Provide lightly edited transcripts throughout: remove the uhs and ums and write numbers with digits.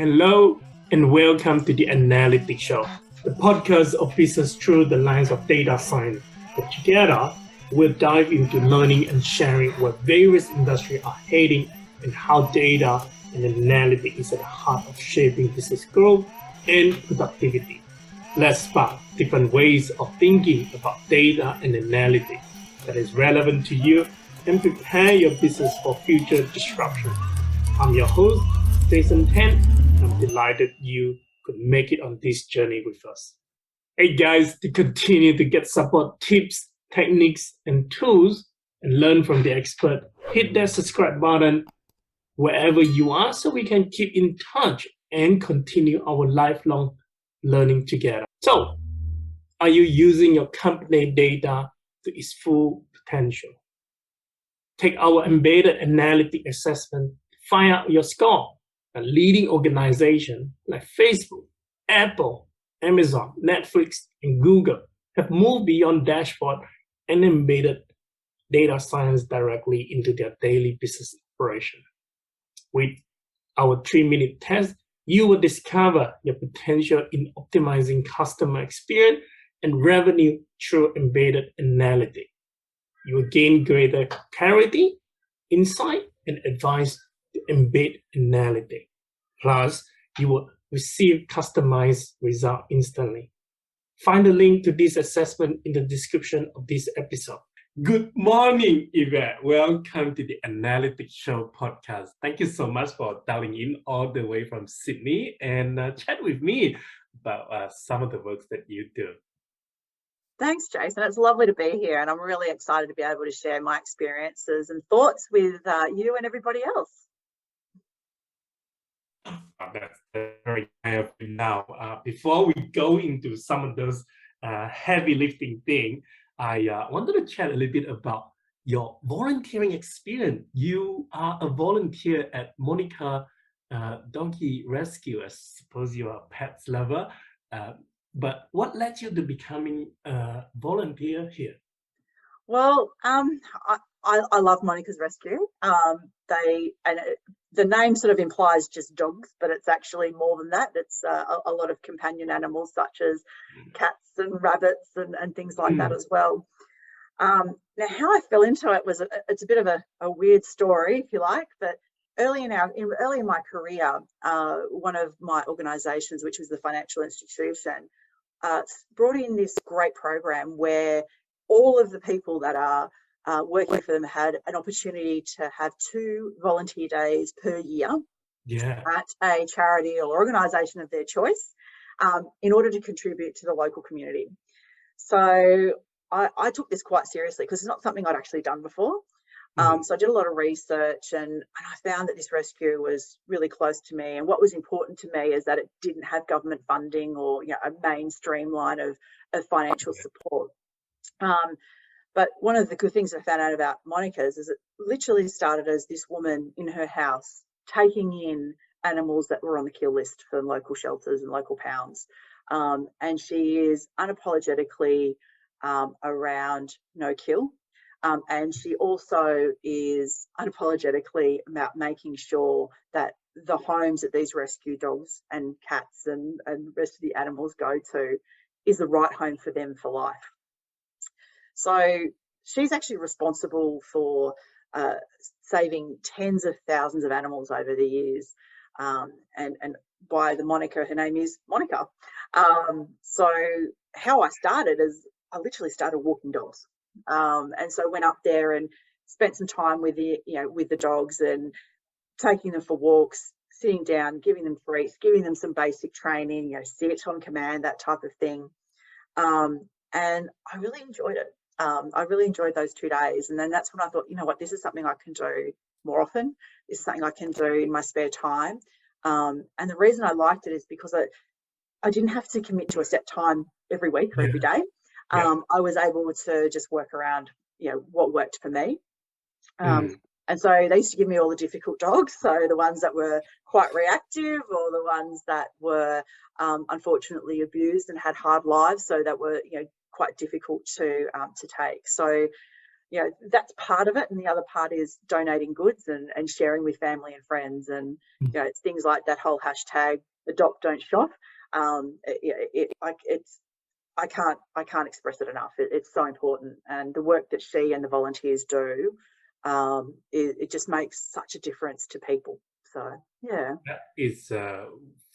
Hello and welcome to the Analytics Show, the podcast of business through the lens of data science. But together, we'll dive into learning and sharing where various industries are heading and how data and analytics is at the heart of shaping business growth and productivity. Let's spark different ways of thinking about data and analytics that is relevant to you and prepare your business for future disruption. I'm your host, Jason Tan. I'm delighted you could make it on this journey with us. Hey guys, to continue to get support tips, techniques, and tools and learn from the expert, hit that subscribe button wherever you are so we can keep in touch and continue our lifelong learning together. So, are you using your company data to its full potential? Take our embedded analytic assessment, find out your score. A leading organization like Facebook, Apple, Amazon, Netflix, and Google have moved beyond dashboard and embedded data science directly into their daily business operation. With our 3-minute test, you will discover your potential in optimizing customer experience and revenue through embedded analytics. You will gain greater clarity, insight, and advice to embed analytics. Plus, you will receive customized results instantly. Find the link to this assessment in the description of this episode. Good morning, Yvette. Welcome to the Analytics Show podcast. Thank you so much for dialing in all the way from Sydney and chat with me about some of the work that you do. Thanks, Jason. It's lovely to be here, and I'm really excited to be able to share my experiences and thoughts with you and everybody else. That's very helpful now. Before we go into some of those heavy lifting things, I wanted to chat a little bit about your volunteering experience. You are a volunteer at Monica Donkey Rescue. I suppose you are a pets lover. But what led you to becoming a volunteer here? Well, I love Monica's Rescue. The name sort of implies just dogs, but it's actually more than that. It's a lot of companion animals such as cats and rabbits and things like that as well. Now, how I fell into it it's a bit of a weird story, if you like, but early in my career, one of my organisations, which was the financial institution, brought in this great program where all of the people that are working for them had an opportunity to have 2 volunteer days per year at a charity or organisation of their choice in order to contribute to the local community. So I took this quite seriously because it's not something I'd actually done before. So I did a lot of research and I found that this rescue was really close to me. And what was important to me is that it didn't have government funding or a mainstream line of financial support. But one of the good things I found out about Monica's is it literally started as this woman in her house taking in animals that were on the kill list for local shelters and local pounds. And she is unapologetically around no kill. And she also is unapologetically about making sure that the homes that these rescue dogs and cats and rest of the animals go to is the right home for them for life. So she's actually responsible for saving tens of thousands of animals over the years. And by the moniker, her name is Monica. So how I started is I literally started walking dogs. And so I went up there and spent some time with the dogs and taking them for walks, sitting down, giving them treats, giving them some basic training, sit on command, that type of thing. And I really enjoyed it. I really enjoyed those 2 days. And then that's when I thought, this is something I can do more often. This is something I can do in my spare time. And the reason I liked it is because I didn't have to commit to a set time every week or every day. I was able to just work around, what worked for me. And so they used to give me all the difficult dogs. So the ones that were quite reactive or the ones that were unfortunately abused and had hard lives. So that were, quite difficult to take. So, that's part of it, and the other part is donating goods and sharing with family and friends, and it's things like that whole hashtag adopt don't shop. I can't express it enough. It's so important, and the work that she and the volunteers do, it just makes such a difference to people. So yeah, that is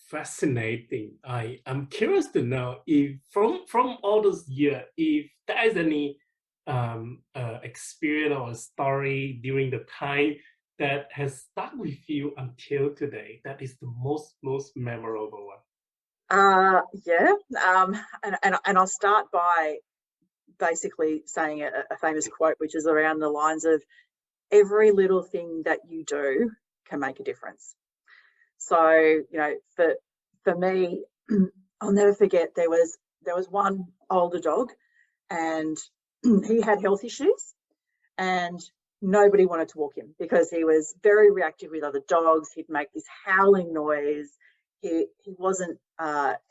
fascinating. I'm curious to know if from all those years, if there is any experience or story during the time that has stuck with you until today. That is the most memorable one. yeah, and I'll start by basically saying a famous quote, which is around the lines of every little thing that you do can make a difference. So, for me, I'll never forget there was one older dog, and he had health issues, and nobody wanted to walk him because he was very reactive with other dogs. He'd make this howling noise. He wasn't.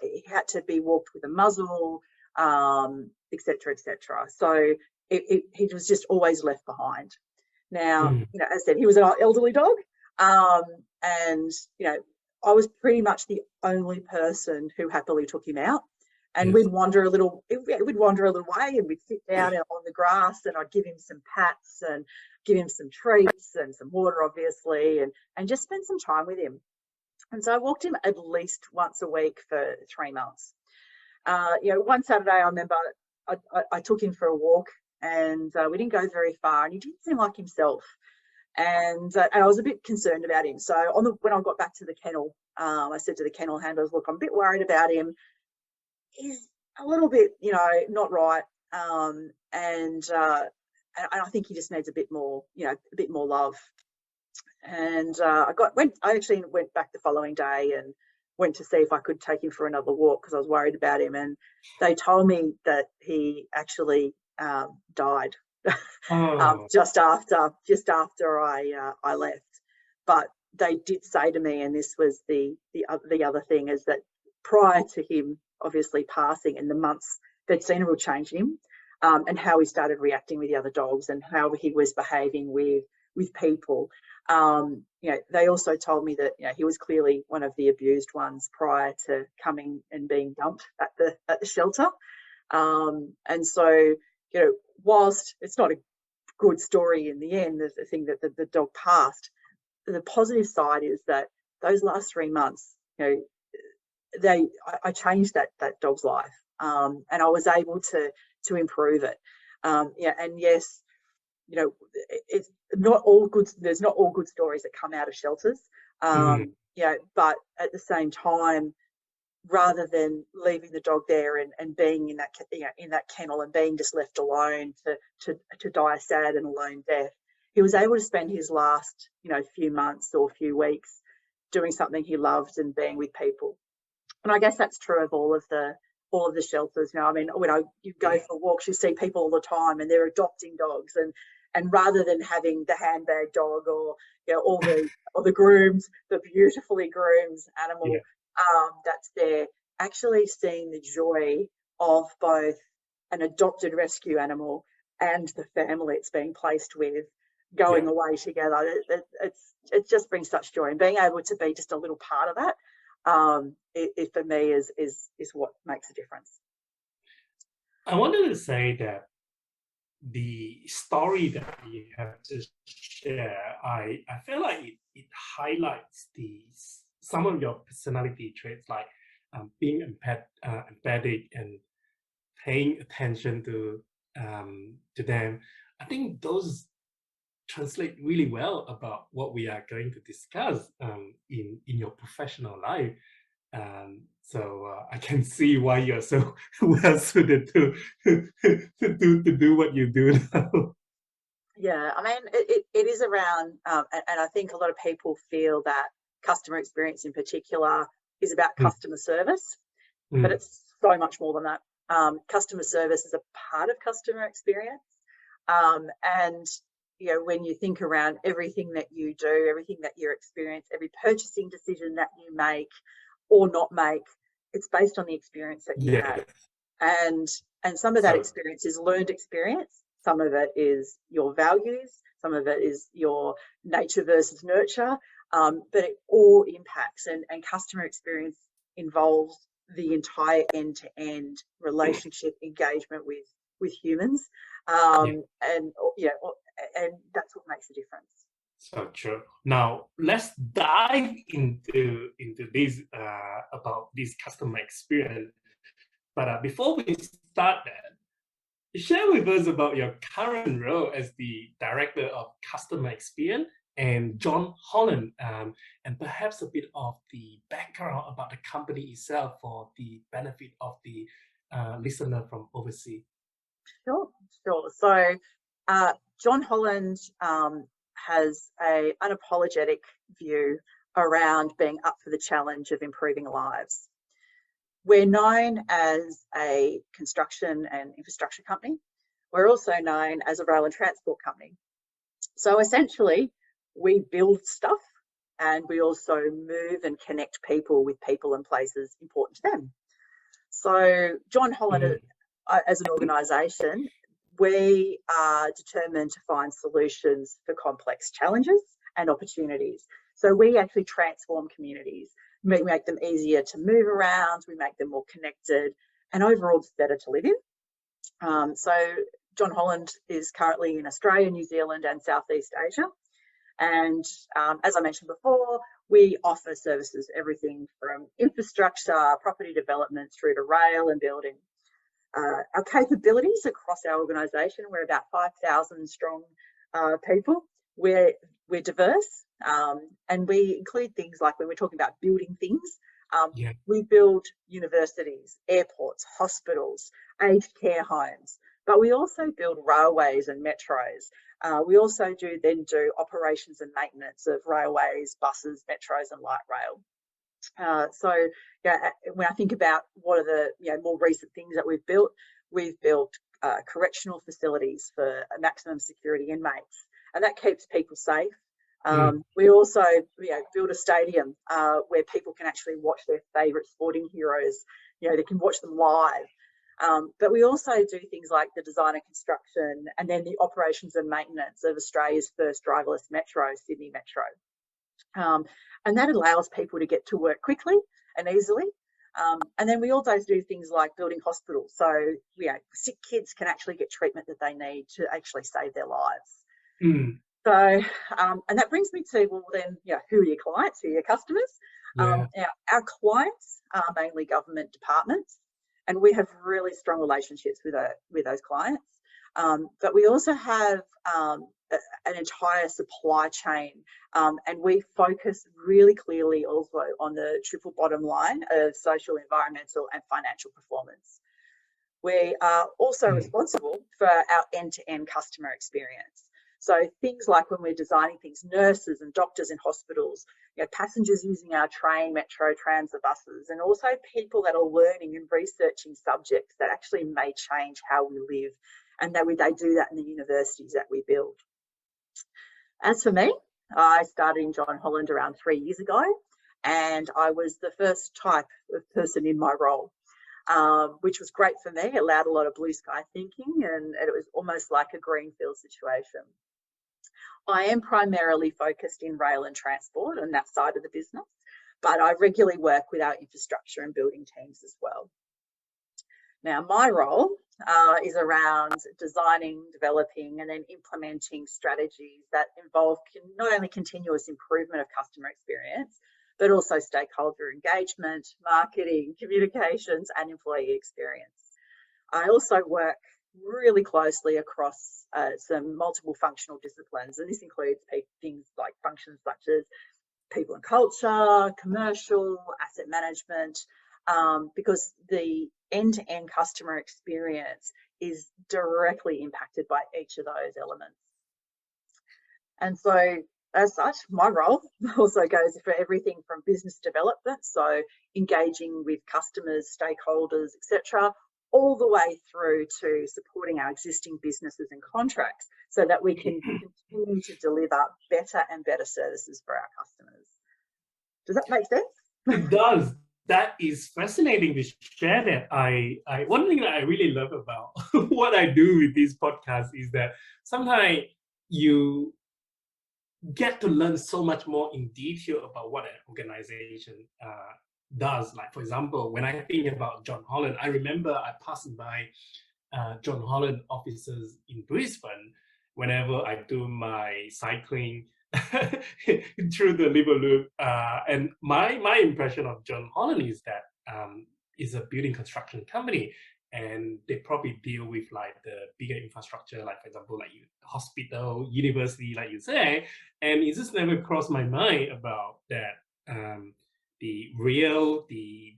He had to be walked with a muzzle, etc., etc. So he was just always left behind. Now, as I said, he was an elderly dog, and I was pretty much the only person who happily took him out. And Yes. we'd wander a little way, and we'd sit down on the grass, and I'd give him some pats and give him some treats and some water, obviously, and just spend some time with him. And so I walked him at least once a week for 3 months. One Saturday I remember I took him for a walk, and we didn't go very far, and he didn't seem like himself. And I was a bit concerned about him. So when I got back to the kennel, I said to the kennel handlers, "Look, I'm a bit worried about him. He's a little bit, not right, and I think he just needs a bit more love." And I actually went back the following day and went to see if I could take him for another walk because I was worried about him. And they told me that he actually died just after I left. But they did say to me, and this was the other thing, is that prior to him obviously passing, in the months, they'd seen a real change in him, and how he started reacting with the other dogs and how he was behaving with people. They also told me that he was clearly one of the abused ones prior to coming and being dumped at the shelter. And so, whilst it's not a good story in the end, the thing that the dog passed, the positive side is that those last 3 months, I changed that dog's life, and I was able to improve it. And yes, it's not all good. There's not all good stories that come out of shelters. But at the same time, rather than leaving the dog there and being in that kennel and being just left alone to die a sad and alone death, he was able to spend his last few months or few weeks doing something he loved and being with people. And I guess that's true of all of the shelters. When you go for walks, you see people all the time, and they're adopting dogs, and rather than having the handbag dog or all the grooms, the beautifully groomed animal that's there, actually seeing the joy of both an adopted rescue animal and the family it's being placed with going away together, it just brings such joy, and being able to be just a little part of that, it for me is what makes a difference. I wanted to say that the story that you have to share, I feel like it highlights some of your personality traits, like being empathic and paying attention to them. I think those translate really well about what we are going to discuss in your professional life. So I can see why you're so well suited to do what you do now. Yeah, it is around, and I think a lot of people feel that customer experience in particular is about customer service, but it's so much more than that. Customer service is a part of customer experience, and when you think around everything that you do, everything that you experience, every purchasing decision that you make or not make, it's based on the experience that you had, and some of that experience is learned experience. some of it is your values, some of it is your nature versus nurture, but it all impacts, and customer experience involves the entire end-to-end relationship engagement with humans, and that's what makes a difference. So true. Now let's dive into this about this customer experience. But before we start that, share with us about your current role as the Director of Customer Experience and John Holland, and perhaps a bit of the background about the company itself for the benefit of the listener from overseas. Sure. So John Holland has an unapologetic view around being up for the challenge of improving lives. We're known as a construction and infrastructure company. We're also known as a rail and transport company. So essentially, we build stuff and we also move and connect people with people and places important to them. So John Holland, as an organisation, we are determined to find solutions for complex challenges and opportunities. So we actually transform communities. We make them easier to move around, we make them more connected, and overall it's better to live in. So John Holland is currently in Australia, New Zealand and Southeast Asia. And as I mentioned before, we offer services, everything from infrastructure, property development, through to rail and building. Our capabilities across our organisation, we're about 5,000 strong people. We're diverse, and we include things like, when we're talking about building things, we build universities, airports, hospitals, aged care homes, but we also build railways and metros. We also do operations and maintenance of railways, buses, metros and light rail. When I think about what are the more recent things that we've built correctional facilities for maximum security inmates, and that keeps people safe. We also build a stadium where people can actually watch their favourite sporting heroes. They can watch them live. But we also do things like the design and construction, and then the operations and maintenance of Australia's first driverless metro, Sydney Metro. And that allows people to get to work quickly and easily. And then we also do things like building hospitals. So sick kids can actually get treatment that they need to actually save their lives. So, and that brings me to, well, then, who are your clients? Who are your customers? Our clients are mainly government departments, and we have really strong relationships with those clients. But we also have an entire supply chain, and we focus really clearly also on the triple bottom line of social, environmental and financial performance. We are also responsible for our end-to-end customer experience. So things like when we're designing things, nurses and doctors in hospitals, passengers using our train, metro, trams and buses, and also people that are learning and researching subjects that actually may change how we live, and they do that in the universities that we build. As for me, I started in John Holland around 3 years ago, and I was the first type of person in my role, which was great for me. It allowed a lot of blue sky thinking, and it was almost like a greenfield situation. I am primarily focused in rail and transport and that side of the business, but I regularly work with our infrastructure and building teams as well. Now, my role is around designing, developing and then implementing strategies that involve not only continuous improvement of customer experience, but also stakeholder engagement, marketing, communications and employee experience. I also work really closely across some multiple functional disciplines, and this includes things like functions such as people and culture, commercial, asset management, because the end-to-end customer experience is directly impacted by each of those elements. And so as such, my role also goes for everything from business development, so engaging with customers, stakeholders, etc., all the way through to supporting our existing businesses and contracts so that we can continue to deliver better and better services for our customers. Does that make sense? It does. That is fascinating to share that. One thing that I really love about what I do with these podcasts is that sometimes you get to learn so much more in detail about what an organization does. Like, for example, when I think about John Holland, I remember I passed by John Holland offices in Brisbane whenever I do my cycling through the Liver Loop. And my impression of John Holland is that it's a building construction company, and they probably deal with like the bigger infrastructure, like for example, like hospital, university, like you say. And it just never crossed my mind about that the rail, the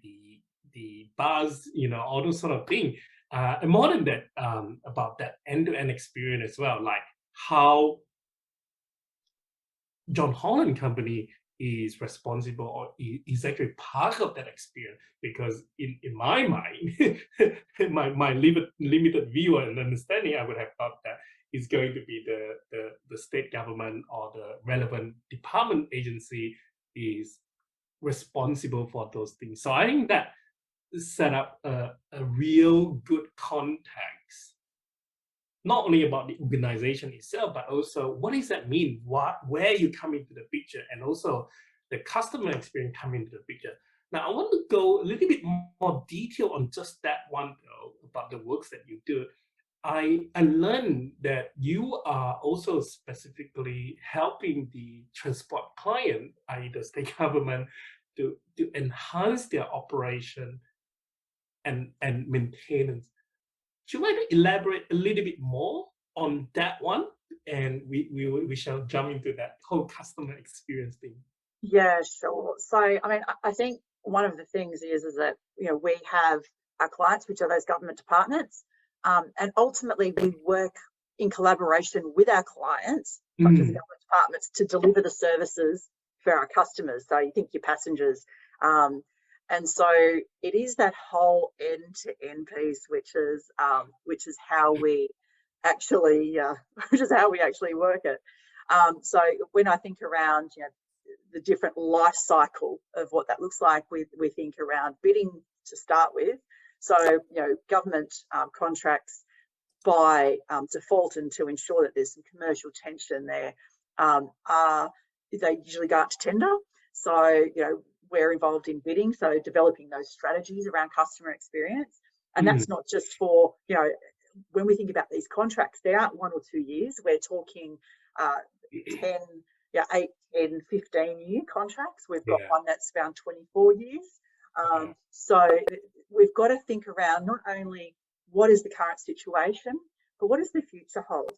bus, all those sort of things. And more than that, about that end-to-end experience as well, like how John Holland Company is responsible or is actually part of that experience. Because in my mind, my limited view and understanding, I would have thought that it's going to be the state government or the relevant department agency is responsible for those things. So I think that set up a real good context, not only about the organization itself, but also what does that mean? Where you come into the picture, and also the customer experience come into the picture. Now, I want to go a little bit more detail on just that one, though, about the works that you do. I learned that you are also specifically helping the transport client, i.e. the state government, to enhance their operation and maintenance. Should I elaborate a little bit more on that one? And we shall jump into that whole customer experience thing. Yeah, sure. So, I mean, I think one of the things is that, we have our clients, which are those government departments, and ultimately we work in collaboration with our clients, such as government departments, to deliver the services for our customers. So you think your passengers. And so it is that whole end-to-end piece, which is how we actually work it. So when I think around the different life cycle of what that looks like, we think around bidding to start with. So government contracts by default, and to ensure that there's some commercial tension there, they usually go out to tender. So we're involved in bidding, so developing those strategies around customer experience. And that's not just for, when we think about these contracts, they aren't 1 or 2 years. We're talking 10, 8, 10, 15-year contracts. We've got one that's around 24 years. So we've got to think around not only what is the current situation, but what does the future hold?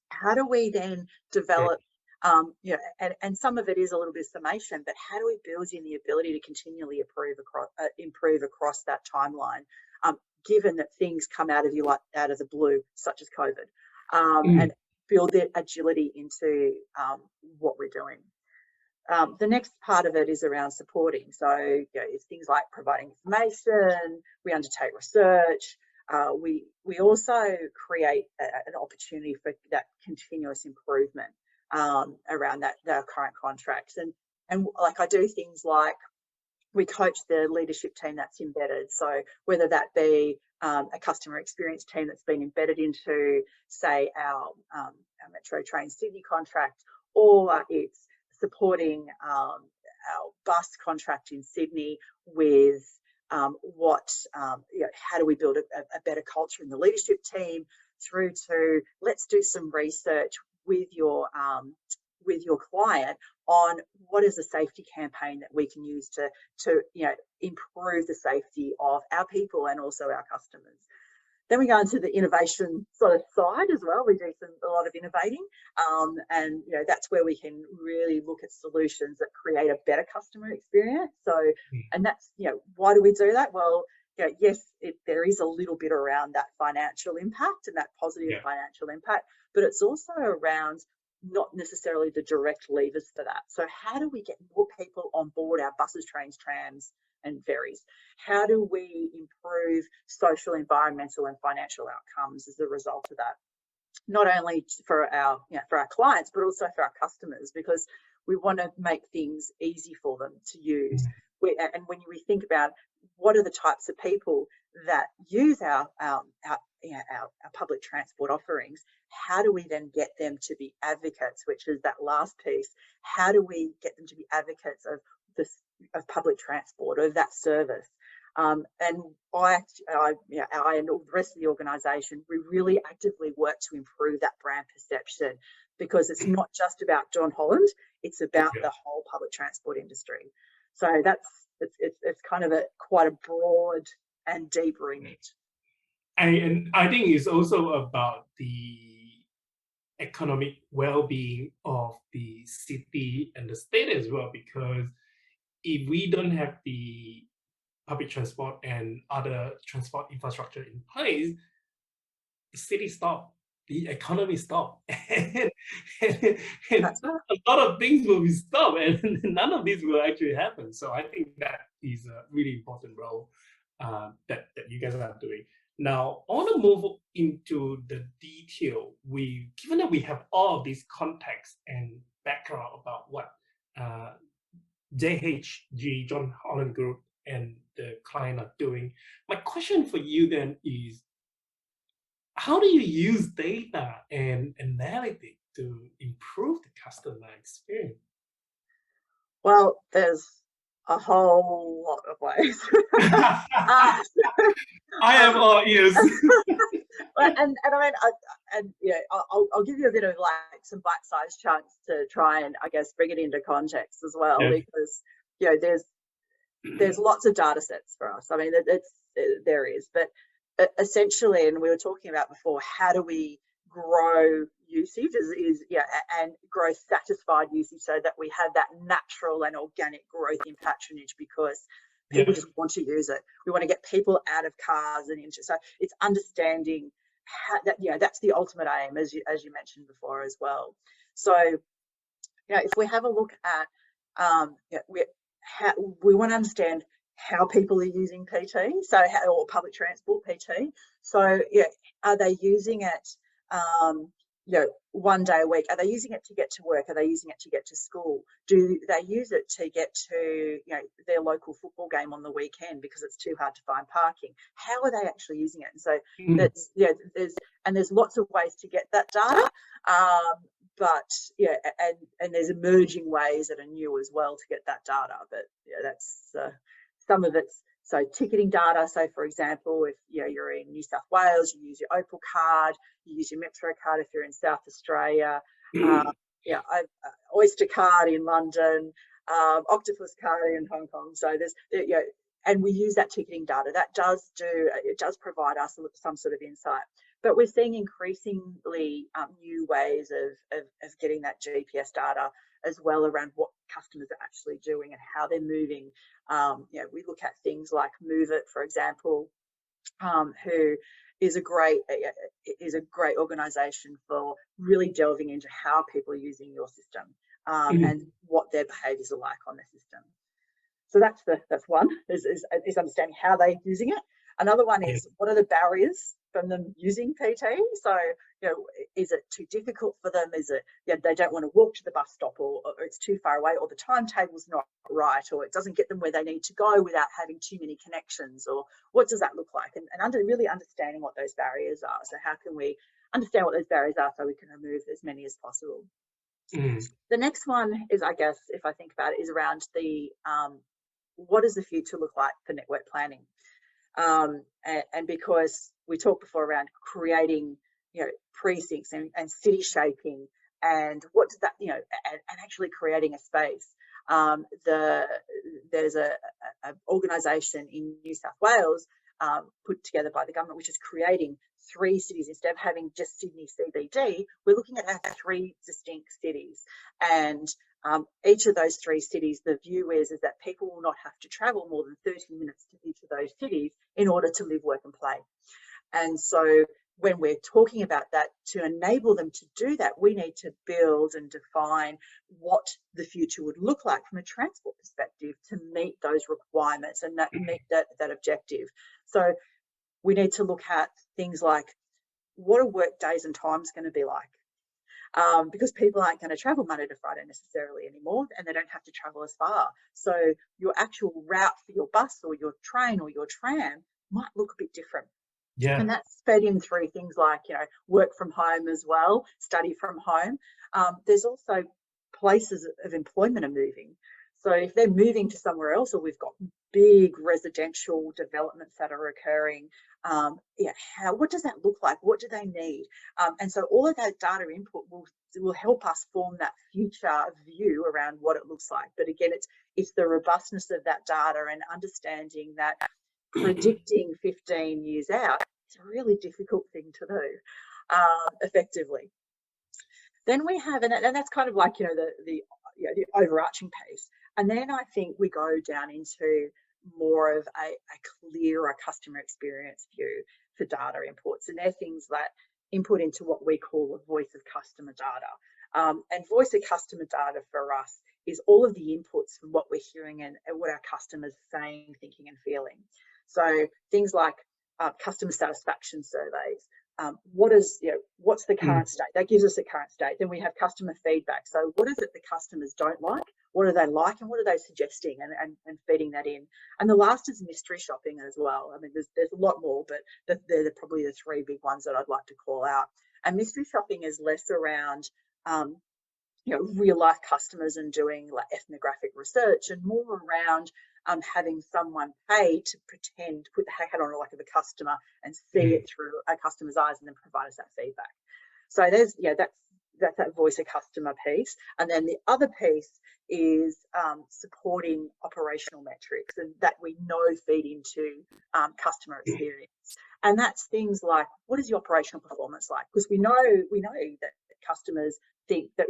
How do we then develop and some of it is a little bit of summation, but how do we build in the ability to continually improve across that timeline, given that things come out of the blue, such as COVID, and build that agility into what we're doing. The next part of it is around supporting. So it's things like providing information. We undertake research. We also create an opportunity for that continuous improvement around our current contracts, and like I do things like we coach the leadership team that's embedded. So whether that be a customer experience team that's been embedded into, say, our Metro Train Sydney contract, or it's supporting our bus contract in Sydney with how do we build a better culture in the leadership team, through to let's do some research with your client on what is a safety campaign that we can use to improve the safety of our people and also our customers. Then we go into the innovation sort of side as well. We do a lot of innovating, and that's where we can really look at solutions that create a better customer experience. So, and that's why do we do that? Well, yes, there is a little bit around that financial impact and that positive financial impact, but it's also around not necessarily the direct levers for that. So how do we get more people on board our buses, trains, trams, and ferries? How do we improve social, environmental, and financial outcomes as a result of that? Not only for our clients, but also for our customers, because we want to make things easy for them to use. And when we think about what are the types of people that use our our public transport offerings, how do we then get them to be advocates, which is that last piece? How do we get them to be advocates of this, of public transport, of that service? And I and all the rest of the organisation, we really actively work to improve that brand perception, because it's not just about John Holland, it's about the whole public transport industry. So it's kind of quite a broad and deep remit. And I think it's also about the economic well-being of the city and the state as well, because if we don't have the public transport and other transport infrastructure in place, the city stop, the economy stop, and That's right. a lot of things will be stopped, and none of these will actually happen. So I think that is a really important role that you guys are doing. Now, I want to move into the detail. Given that we have all of this context and background about what JHG, John Holland Group, and the client are doing, my question for you then is, how do you use data and analytics to improve the customer experience? Well, there's a whole lot of ways. I am all ears. and I mean, I'll give you a bit of like some bite-sized chunks to try and, I guess, bring it into context as well, because there's lots of data sets for us. I mean, there is, but essentially, and we were talking about before, how do we grow usage and grow satisfied usage so that we have that natural and organic growth in patronage, because people just want to use it. We want to get people out of cars and into, so it's understanding how that, that's the ultimate aim, as you mentioned before as well. So, if we have a look at we want to understand how people are using PT, or public transport PT. So, are they using it, 1 day a week? Are they using it to get to work? Are they using it to get to school? Do they use it to get to, their local football game on the weekend because it's too hard to find parking? How are they actually using it? And so there's lots of ways to get that data. But and there's emerging ways that are new as well to get that data. But that's some of it's, so ticketing data. So for example, if you're in New South Wales, you use your Opal card, you use your Metro card if you're in South Australia, Oyster card in London, Octopus card in Hong Kong. So there's and we use that ticketing data. That does provide us with some sort of insight. But we're seeing increasingly new ways of getting that GPS data as well around what customers are actually doing and how they're moving. We look at things like Move It, for example, who is a great organisation for really delving into how people are using your system and what their behaviours are like on the system. So that's one, is understanding how they're using it. Another one is, what are the barriers from them using PT? So, is it too difficult for them? Is it they don't want to walk to the bus stop, or it's too far away, or the timetable's not right, or it doesn't get them where they need to go without having too many connections, or what does that look like? And really understanding what those barriers are. So how can we understand what those barriers are so we can remove as many as possible? The next one is, I guess, if I think about it, is around the what does the future look like for network planning? And because we talked before around creating, precincts and city shaping, and what does that, and actually creating a space. There's a organisation in New South Wales put together by the government, which is creating 3 cities. Instead of having just Sydney CBD, we're looking at 3 distinct cities, and each of those 3 cities, the view is that people will not have to travel more than 30 minutes to each of those cities in order to live, work and play. And so when we're talking about that, to enable them to do that, we need to build and define what the future would look like from a transport perspective to meet those requirements and meet that objective. So we need to look at things like, what are work days and times going to be like? Because people aren't going to travel Monday to Friday necessarily anymore, and they don't have to travel as far. So your actual route for your bus or your train or your tram might look a bit different. Yeah. And that's fed in through things like, work from home as well, study from home. There's also places of employment are moving. So if they're moving to somewhere else, or we've got big residential developments that are occurring, what does that look like? What do they need? And so all of that data input will help us form that future view around what it looks like. But again, it's the robustness of that data and understanding that predicting 15 years out is a really difficult thing to do effectively. Then we have, and that's kind of like, the overarching piece. And then I think we go down into more of a clearer customer experience view for data inputs. And they're things that input into what we call a voice of customer data. And voice of customer data for us is all of the inputs from what we're hearing and what our customers are saying, thinking, and feeling. So things like customer satisfaction surveys. What's the current state? That gives us a current state. Then we have customer feedback. So what is it the customers don't like? What do they like, and what are they suggesting, and feeding that in? And the last is mystery shopping as well. I mean, there's a lot more, but they're probably the three big ones that I'd like to call out. And mystery shopping is less around real life customers and doing like ethnographic research, and more around having someone pay to pretend, put the hat on like of a customer and see it through a customer's eyes, and then provide us that feedback. So there's that's that voice of customer piece. And then the other piece is supporting operational metrics, and that we know feed into customer experience. And that's things like, what is the operational performance like? Because we know that customers think that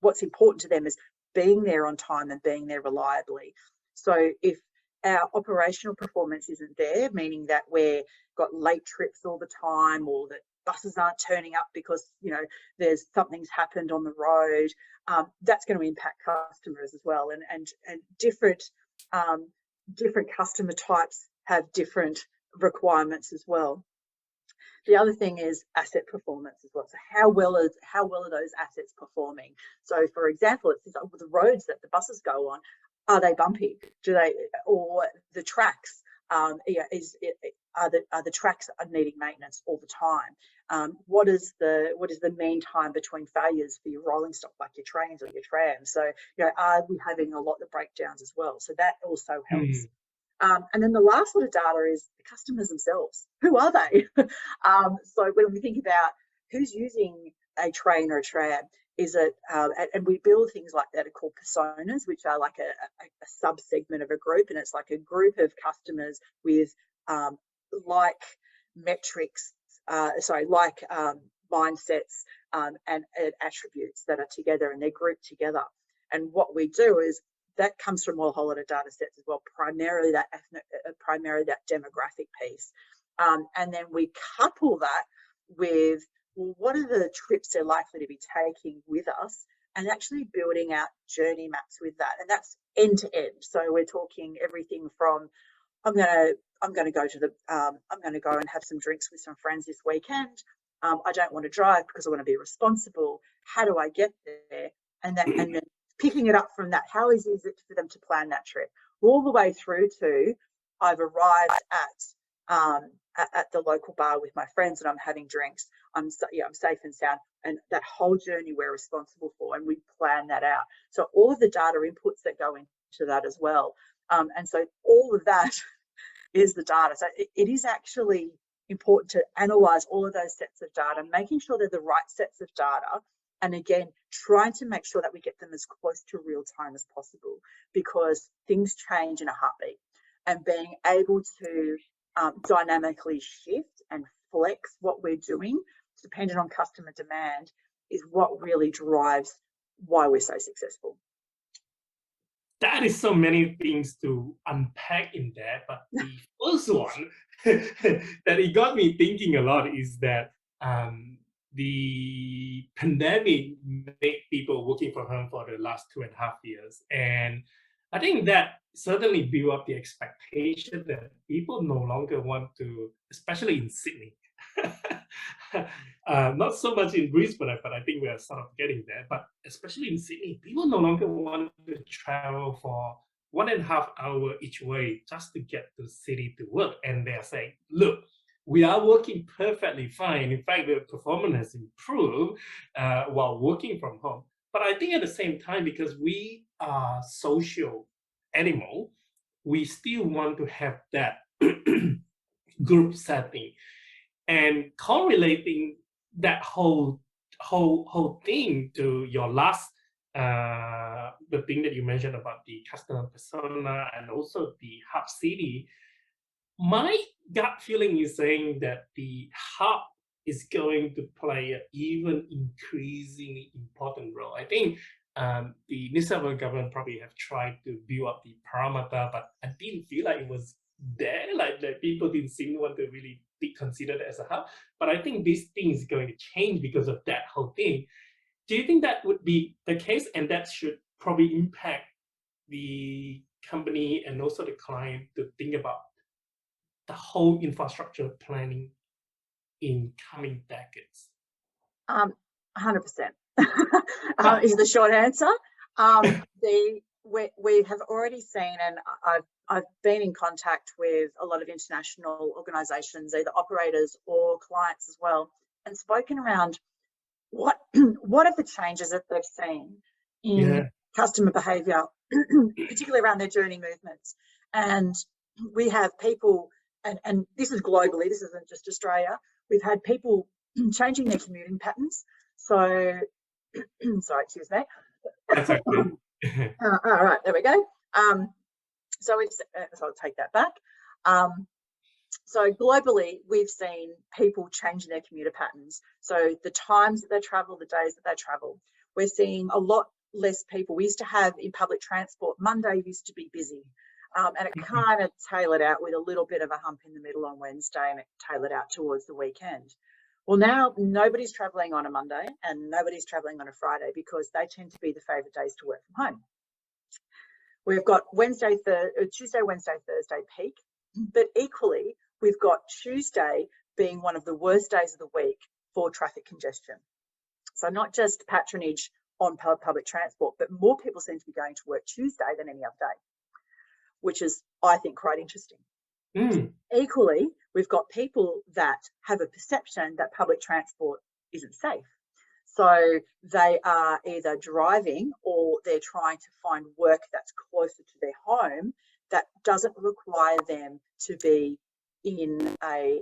what's important to them is being there on time and being there reliably. So if our operational performance isn't there, meaning that we've got late trips all the time, or that buses aren't turning up because there's something's happened on the road, that's going to impact customers as well. And different customer types have different requirements as well. The other thing is asset performance as well. So how well are those assets performing? So for example, it's the roads that the buses go on, are they bumpy? Or the tracks? Are the tracks needing maintenance all the time? What is the mean time between failures for your rolling stock, like your trains or your trams? So are we having a lot of breakdowns as well? So that also helps. And then the last sort of data is the customers themselves. Who are they? So when we think about who's using a train or a tram, is it, and we build things like that are called personas, which are like a sub-segment of a group, and it's like a group of customers with like metrics, mindsets and attributes that are together, and they're grouped together. And what we do is, that comes from a whole lot of data sets as well, primarily that demographic piece. And then we couple that with, well, what are the trips they're likely to be taking with us, and actually building out journey maps with that. And that's end to end. So we're talking everything from, I'm going to go and have some drinks with some friends this weekend. I don't want to drive because I want to be responsible. How do I get there? And then picking it up from that, how easy is it for them to plan that trip, all the way through to, I've arrived at the local bar with my friends and I'm having drinks. I'm safe and sound, and that whole journey we're responsible for, and we plan that out. So all of the data inputs that go into that as well, and so all of that is the data. So it is actually important to analyze all of those sets of data, making sure they're the right sets of data. And again, trying to make sure that we get them as close to real time as possible, because things change in a heartbeat, and being able to dynamically shift and flex what we're doing depending on customer demand is what really drives why we're so successful. That is so many things to unpack in there, but the first one that it got me thinking a lot is that the pandemic made people working from home for the last 2.5 years. And I think that certainly built up the expectation that people no longer want to, especially in Sydney, not so much in Brisbane, but I think we are sort of getting there. But especially in Sydney, people no longer want to travel for 1.5 hours each way just to get to the city to work. And they are saying, look, we are working perfectly fine. In fact, the performance has improved while working from home. But I think at the same time, because we are social animal, we still want to have that group setting, and correlating that whole thing to your last the thing that you mentioned about the customer persona and also the hub city. My gut feeling is saying that the hub is going to play an even increasingly important role. I think the New South Wales government probably have tried to build up the parameter, but I didn't feel like it was there. Like people didn't seem to want to really be considered as a hub. But I think this thing is going to change because of that whole thing. Do you think that would be the case, and that should probably impact the company and also the client to think about the whole infrastructure planning in coming decades? 100% is the short answer. We have already seen, and I've been in contact with a lot of international organisations, either operators or clients as well, and spoken around what are the changes that they've seen in customer behaviour, particularly around their journey movements. And we have people, and this is globally, this isn't just Australia, we've had people changing their commuting patterns. So, sorry, excuse me. That's okay. All right, there we go. So I'll take that back. So globally, we've seen people changing their commuter patterns. So the times that they travel, the days that they travel. We're seeing a lot less people. We used to have in public transport, Monday used to be busy. And it kind of tailored out with a little bit of a hump in the middle on Wednesday, and it tailored out towards the weekend. Well, now nobody's travelling on a Monday and nobody's travelling on a Friday because they tend to be the favourite days to work from home. We've got Tuesday, Wednesday, Thursday peak, but equally we've got Tuesday being one of the worst days of the week for traffic congestion. So not just patronage on public transport, but more people seem to be going to work Tuesday than any other day, which is, I think, quite interesting. Equally, we've got people that have a perception that public transport isn't safe. So they are either driving or they're trying to find work that's closer to their home that doesn't require them to be in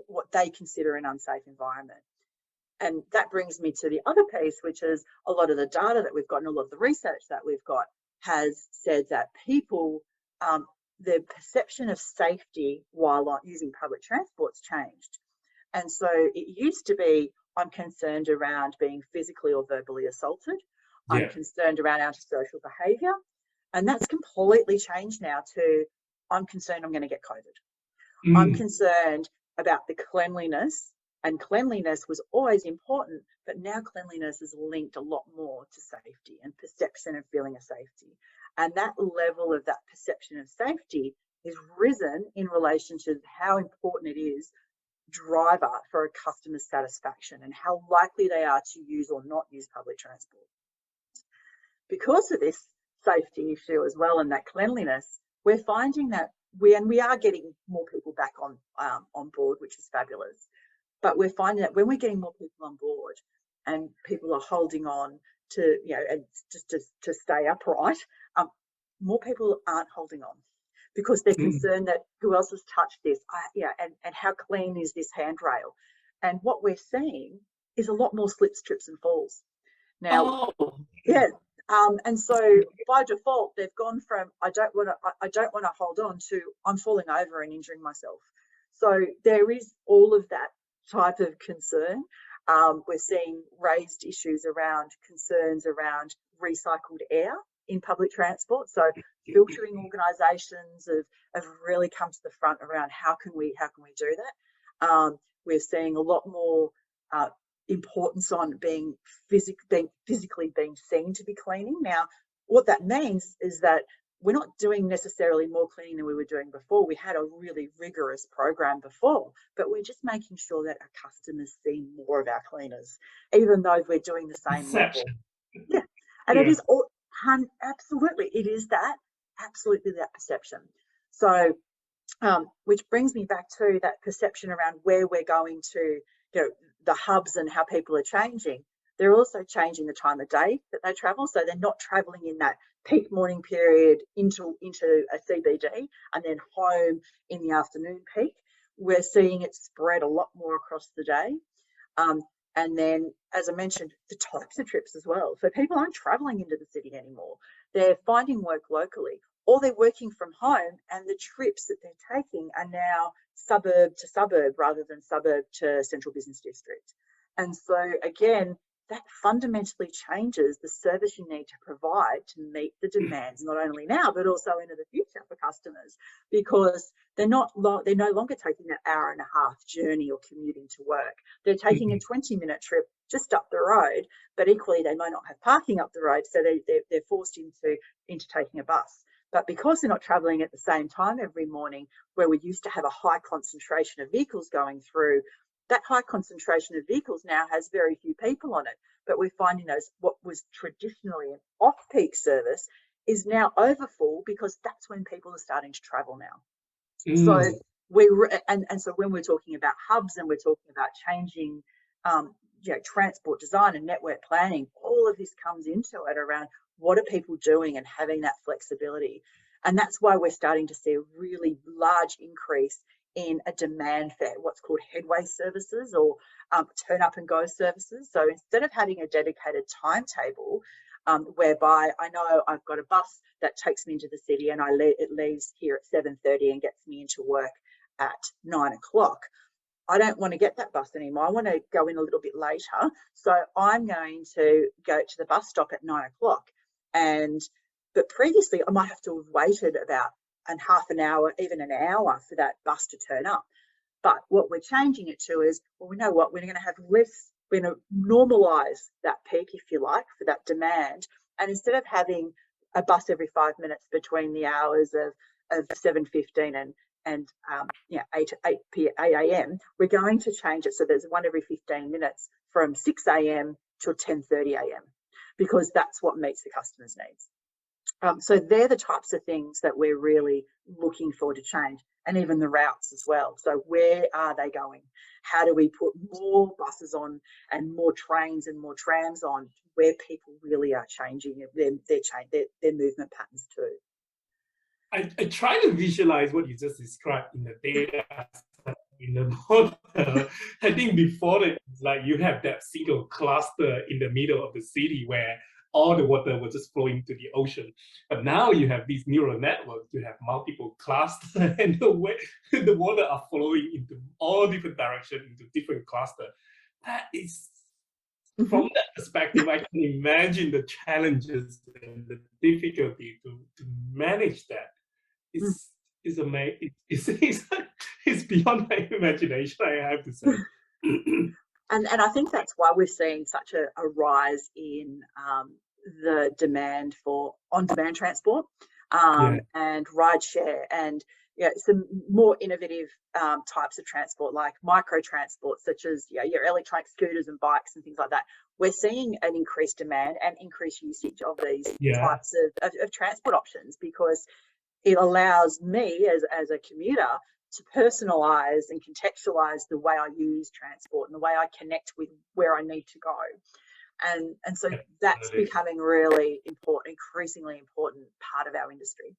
what they consider an unsafe environment. And that brings me to the other piece, which is a lot of the data that we've got and a lot of the research that we've got has said that people, their perception of safety while using public transport's changed. And so it used to be, I'm concerned around being physically or verbally assaulted. Yeah. I'm concerned around antisocial behaviour. And that's completely changed now to, I'm concerned I'm going to get COVID. I'm concerned about the cleanliness, and cleanliness was always important, but now cleanliness is linked a lot more to safety and perception and feeling of safety. And that level of that perception of safety is risen in relation to how important it is driver for a customer's satisfaction and how likely they are to use or not use public transport. Because of this safety issue as well and that cleanliness, we're finding that we are getting more people back on board, which is fabulous. But we're finding that when we're getting more people on board and people are holding on to, and just to stay upright, more people aren't holding on because they're concerned that who else has touched this, and how clean is this handrail? And what we're seeing is a lot more slips, trips, and falls. Now, and so by default, they've gone from I don't want to hold on to I'm falling over and injuring myself. So there is all of that type of concern. We're seeing raised issues around concerns around recycled air in public transport. So filtering organisations have really come to the front around how can we do that. We're seeing a lot more importance on being physically being seen to be cleaning. Now, what that means is that we're not doing necessarily more cleaning than we were doing before. We had a really rigorous program before, but we're just making sure that our customers see more of our cleaners, even though we're doing the same level. Yeah, and it is absolutely that perception. So which brings me back to that perception around where we're going to, the hubs and how people are changing. They're also changing the time of day that they travel. So they're not traveling in that peak morning period into a CBD and then home in the afternoon peak. We're seeing it spread a lot more across the day. And then, as I mentioned, the types of trips as well. So people aren't traveling into the city anymore. They're finding work locally, or they're working from home, and the trips that they're taking are now suburb to suburb rather than suburb to central business district. And so, again, that fundamentally changes the service you need to provide to meet the demands, not only now, but also into the future for customers, because they're no longer taking that hour and a half journey or commuting to work. They're taking a 20-minute trip just up the road, but equally they may not have parking up the road, so they're forced into taking a bus. But because they're not travelling at the same time every morning, where we used to have a high concentration of vehicles going through, that high concentration of vehicles now has very few people on it. But we're finding those, what was traditionally an off-peak service is now overfull, because that's when people are starting to travel now. So so when we're talking about hubs and we're talking about changing transport design and network planning, all of this comes into it around what are people doing and having that flexibility. And that's why we're starting to see a really large increase in a demand for what's called headway services, or turn up and go services. So instead of having a dedicated timetable, whereby I know I've got a bus that takes me into the city and it leaves here at 7:30 and gets me into work at 9 o'clock. I don't want to get that bus anymore. I want to go in a little bit later. So I'm going to go to the bus stop at 9 o'clock. But previously I might have to have waited about half an hour, even an hour, for that bus to turn up. But what we're changing it to is, well, we know what, we're going to have less, we're going to normalise that peak, if you like, for that demand. And instead of having a bus every 5 minutes between the hours of 7:15 and 8 a.m., we're going to change it so there's one every 15 minutes from 6 a.m. till 10:30 a.m. because that's what meets the customer's needs. So they're the types of things that we're really looking for to change, and even the routes as well. So where are they going? How do we put more buses on and more trains and more trams on where people really are changing their movement patterns too? I try to visualize what you just described in the data in the model. I think before it, like you have that single cluster in the middle of the city where all the water was just flowing to the ocean. But now you have these neural networks, you have multiple clusters, and the water are flowing into all different directions, into different clusters. That is, from that perspective, I can imagine the challenges and the difficulty to manage that. It's amazing. It's beyond my imagination, I have to say. And I think that's why we're seeing such a rise in the demand for on-demand transport and rideshare, and some more innovative types of transport like micro transport, such as your electronic scooters and bikes and things like that. We're seeing an increased demand and increased usage of these types of transport options, because it allows me as a commuter to personalize and contextualize the way I use transport and the way I connect with where I need to go. And so that's becoming really important, increasingly important part of our industry.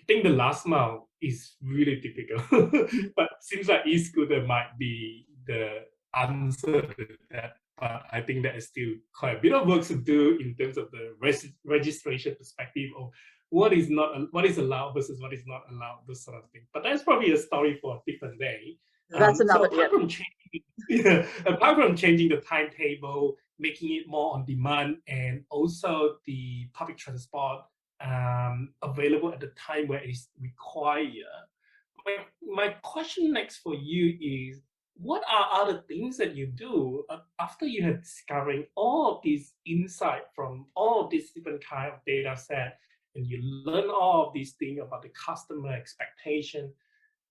I think the last mile is really difficult, but seems like e-scooter might be the answer to that. But I think that is still quite a bit of work to do in terms of the registration perspective of what is allowed versus what is not allowed, those sort of things. But that's probably a story for a different day. That's another. Apart from changing the timetable, making it more on demand, and also the public transport available at the time where it is required. My question next for you is, what are other things that you do after you have discovering all of these insight from all of these different kind of data set, and you learn all of these things about the customer expectation?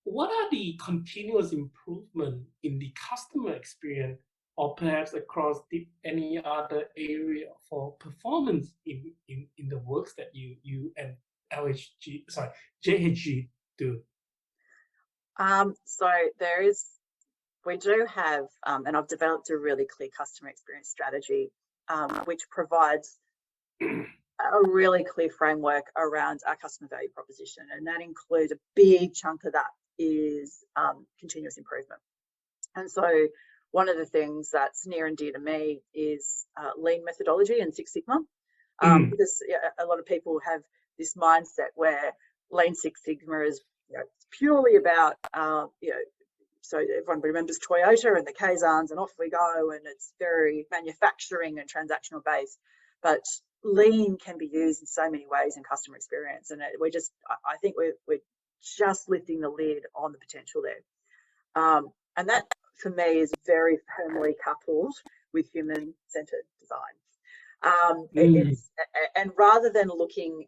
What are the continuous improvement in the customer experience, or perhaps across any other area for performance in the works that you and JHG do? So we do have, and I've developed a really clear customer experience strategy, which provides a really clear framework around our customer value proposition, and that includes a big chunk of that is continuous improvement. And so one of the things that's near and dear to me is lean methodology and Six Sigma, because a lot of people have this mindset where lean Six Sigma is purely about so everyone remembers Toyota and the Kaizans and off we go, and it's very manufacturing and transactional based. But lean can be used in so many ways in customer experience, and I think we're just lifting the lid on the potential there. And that for me is very firmly coupled with human-centered design. And rather than looking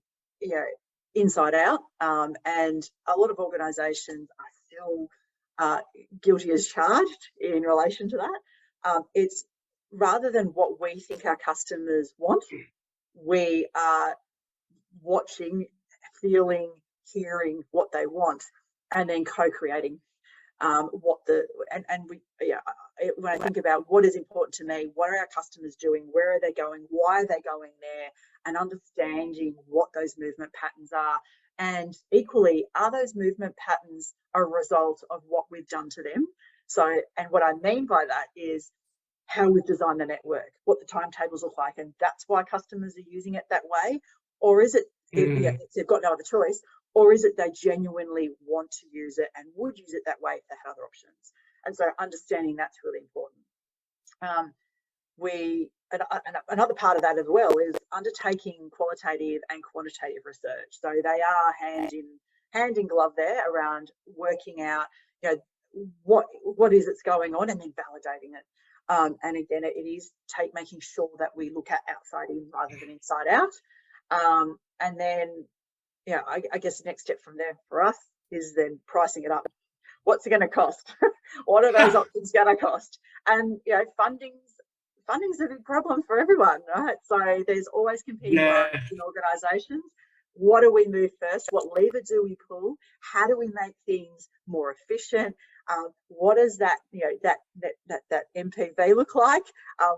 inside out, and a lot of organizations are still guilty as charged in relation to that. It's rather than what we think our customers want, we are watching, feeling, hearing what they want, and then co-creating when I think about what is important to me, what are our customers doing, where are they going, why are they going there, and understanding what those movement patterns are. And equally, are those movement patterns a result of what we've done to them? So, and what I mean by that is how we've designed the network, what the timetables look like, and that's why customers are using it that way? Or is it, if they've got no other choice, or is it they genuinely want to use it and would use it that way if they had other options? And so understanding that's really important. Another part of that as well is undertaking qualitative and quantitative research. So they are hand in glove there around working out, what is it's going on, and then validating it. And again, it is making sure that we look at outside in rather than inside out. And then, I guess the next step from there for us is then pricing it up. What's it going to cost? What are those options going to cost? And funding's a big problem for everyone, right? So there's always competing markets in organisations. What do we move first? What lever do we pull? How do we make things more efficient? What does that MPV look like?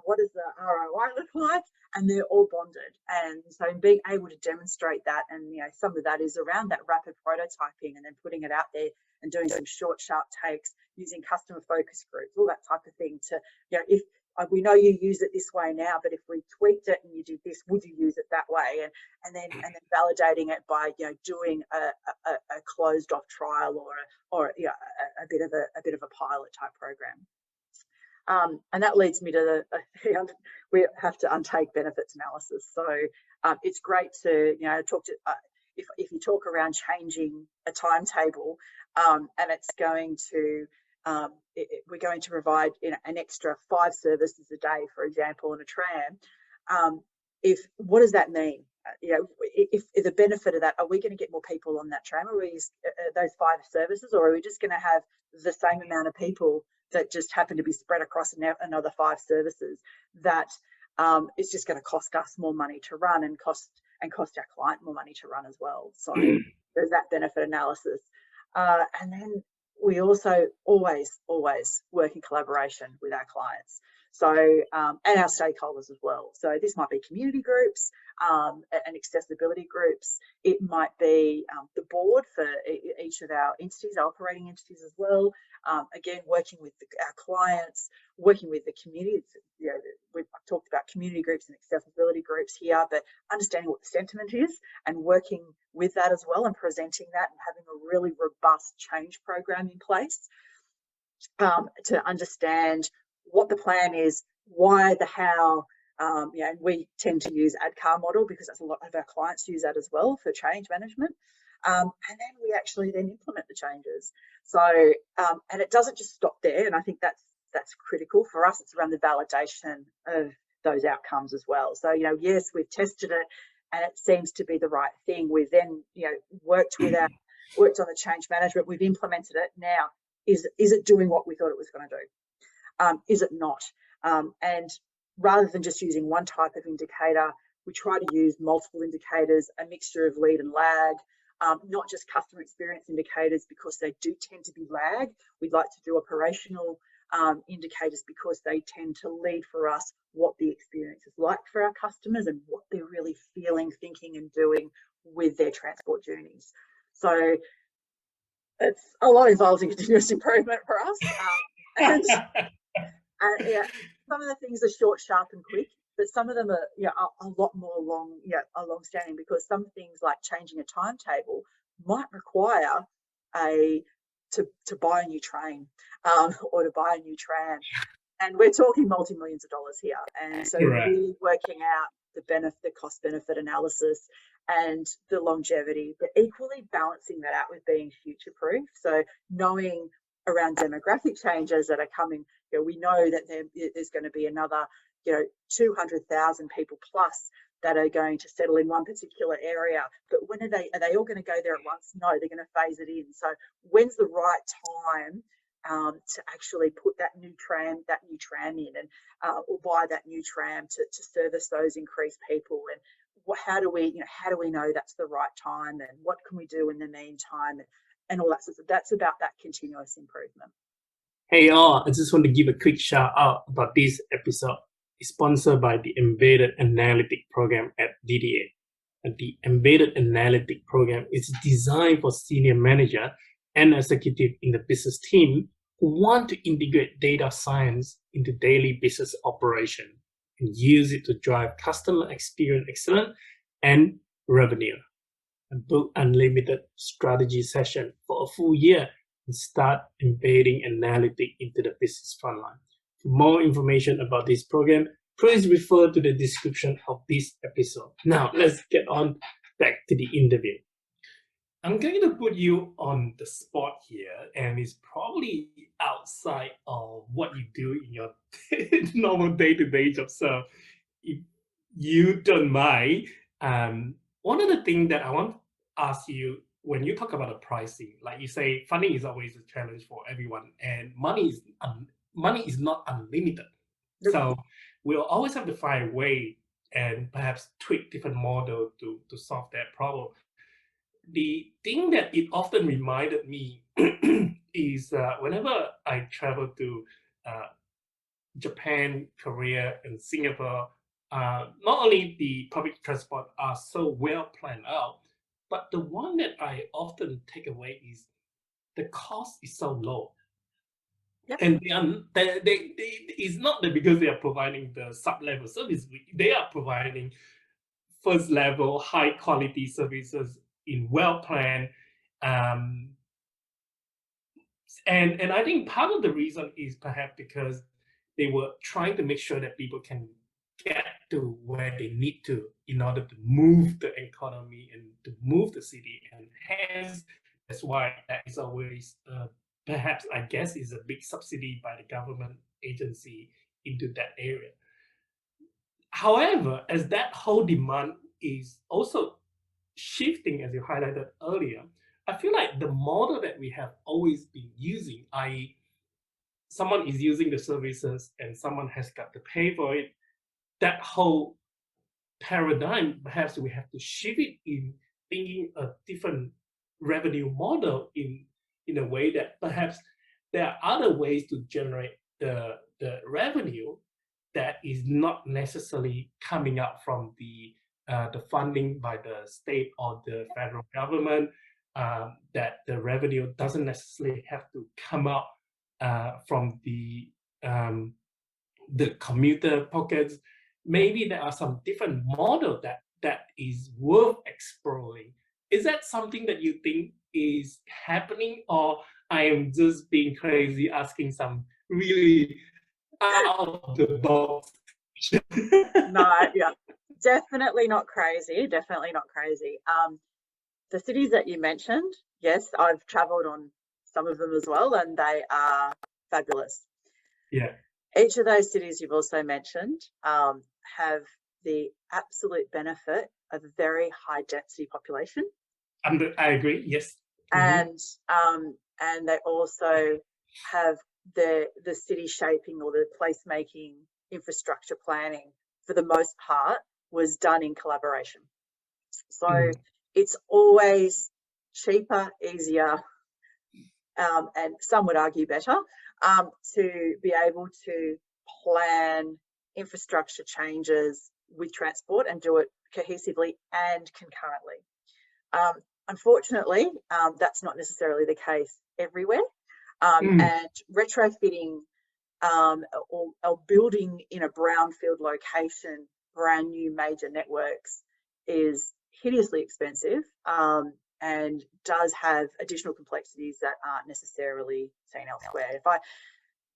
What does the ROI look like? And they're all bonded. And so being able to demonstrate that, and some of that is around that rapid prototyping and then putting it out there and doing some short, sharp takes, using customer focus groups, all that type of thing to, if we know you use it this way now, but if we tweaked it and you did this, would you use it that way? And then validating it by doing a closed off trial or a bit of a pilot type program. And that leads me to we have to untake benefits analysis. So it's great to talk to if you talk around changing a timetable, and it's going to we're going to provide an extra 5 services a day, for example, in a tram. What does that mean? If the benefit of that, are we going to get more people on that tram? Are we those 5 services, or are we just going to have the same amount of people that just happen to be spread across another 5 services? That it's just going to cost us more money to run and cost our client more money to run as well. So there's that benefit analysis, and then we also always work in collaboration with our clients. So, and our stakeholders as well. So this might be community groups and accessibility groups. It might be the board for each of our entities, our operating entities as well. Again, working with our clients, working with the community. We've talked about community groups and accessibility groups here, but understanding what the sentiment is and working with that as well and presenting that and having a really robust change program in place to understand what the plan is, why, the how. And we tend to use ADCAR model because that's a lot of our clients use that as well for change management. And then we actually then implement the changes. So, and it doesn't just stop there. And I think that's critical for us. It's around the validation of those outcomes as well. So, yes, we've tested it and it seems to be the right thing. We've then, worked on the change management. We've implemented it. Now, is it doing what we thought it was going to do? Is it not? And rather than just using one type of indicator, we try to use multiple indicators, a mixture of lead and lag, not just customer experience indicators because they do tend to be lag. We'd like to do operational indicators because they tend to lead for us what the experience is like for our customers and what they're really feeling, thinking and doing with their transport journeys. So it's a lot involved in continuous improvement for us. And yeah, some of the things are short, sharp and quick, but some of them are a lot more long standing, because some things like changing a timetable might require to buy a new train or to buy a new tram. And we're talking multi-millions of dollars here. And so really working out the cost benefit analysis and the longevity, but equally balancing that out with being future proof. So knowing around demographic changes that are coming, we know that there's going to be another 200,000 people plus that are going to settle in one particular area. But when are they all going to go there at once? No, they're going to phase it in. So when's the right time to actually put that new tram in, and or buy that new tram to service those increased people? And how do we know that's the right time, and what can we do in the meantime, and all that sort of. That's about that continuous improvement. Hey all, I just want to give a quick shout out about this episode. It's sponsored by the Embedded Analytic Program at DDA. And the Embedded Analytic Program is designed for senior manager and executive in the business team who want to integrate data science into daily business operation and use it to drive customer experience excellence and revenue. And book unlimited strategy session for a full year and start embedding analytics into the business frontline. For more information about this program, please refer to the description of this episode. Now, let's get on back to the interview. I'm going to put you on the spot here, and it's probably outside of what you do in your normal day-to-day job. So if you don't mind, one of the things that I want to ask you, when you talk about the pricing, like you say, funding is always a challenge for everyone, and money is not unlimited. So we'll always have to find a way and perhaps tweak different model to solve that problem. The thing that it often reminded me is whenever I travel to Japan, Korea, and Singapore, not only the public transport are so well planned out, but the one that I often take away is the cost is so low. Yep. And it's not that because they are providing the sub-level service, they are providing first level, high quality services in well-planned. And I think part of the reason is perhaps because they were trying to make sure that people can get to where they need to in order to move the economy and to move the city. And hence, that's why that is always, perhaps, I guess, is a big subsidy by the government agency into that area. However, as that whole demand is also shifting, as you highlighted earlier, I feel like the model that we have always been using, i.e., someone is using the services and someone has got to pay for it, that whole paradigm, perhaps we have to shift it in thinking a different revenue model in a way that perhaps there are other ways to generate the revenue that is not necessarily coming up from the funding by the state or the federal government, that the revenue doesn't necessarily have to come out from the commuter pockets. Maybe there are some different model that is worth exploring. Is that something that you think is happening, or I am just being crazy asking some really out of the box? No, yeah, definitely not crazy. Definitely not crazy. The cities that you mentioned, yes, I've traveled on some of them as well, and they are fabulous. Yeah. Each of those cities you've also mentioned have the absolute benefit of a very high density population. I agree. Yes. And they also have the city shaping or the placemaking infrastructure planning, for the most part, was done in collaboration. So it's always cheaper, easier, and some would argue better, to be able to plan infrastructure changes with transport and do it cohesively and concurrently. Unfortunately, that's not necessarily the case everywhere, and retrofitting or building in a brownfield location brand new major networks is hideously expensive, and does have additional complexities that aren't necessarily seen elsewhere.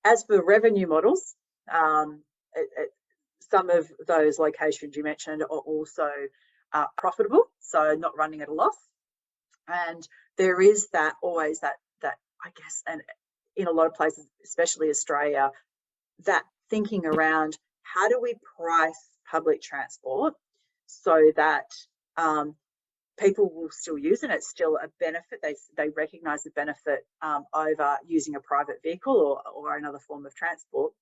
As for revenue models, some of those locations you mentioned are also profitable, so not running at a loss. And there is always that I guess, and in a lot of places, especially Australia, that thinking around how do we price public transport so that people will still use it. It's still a benefit. They recognise the benefit over using a private vehicle or another form of transport,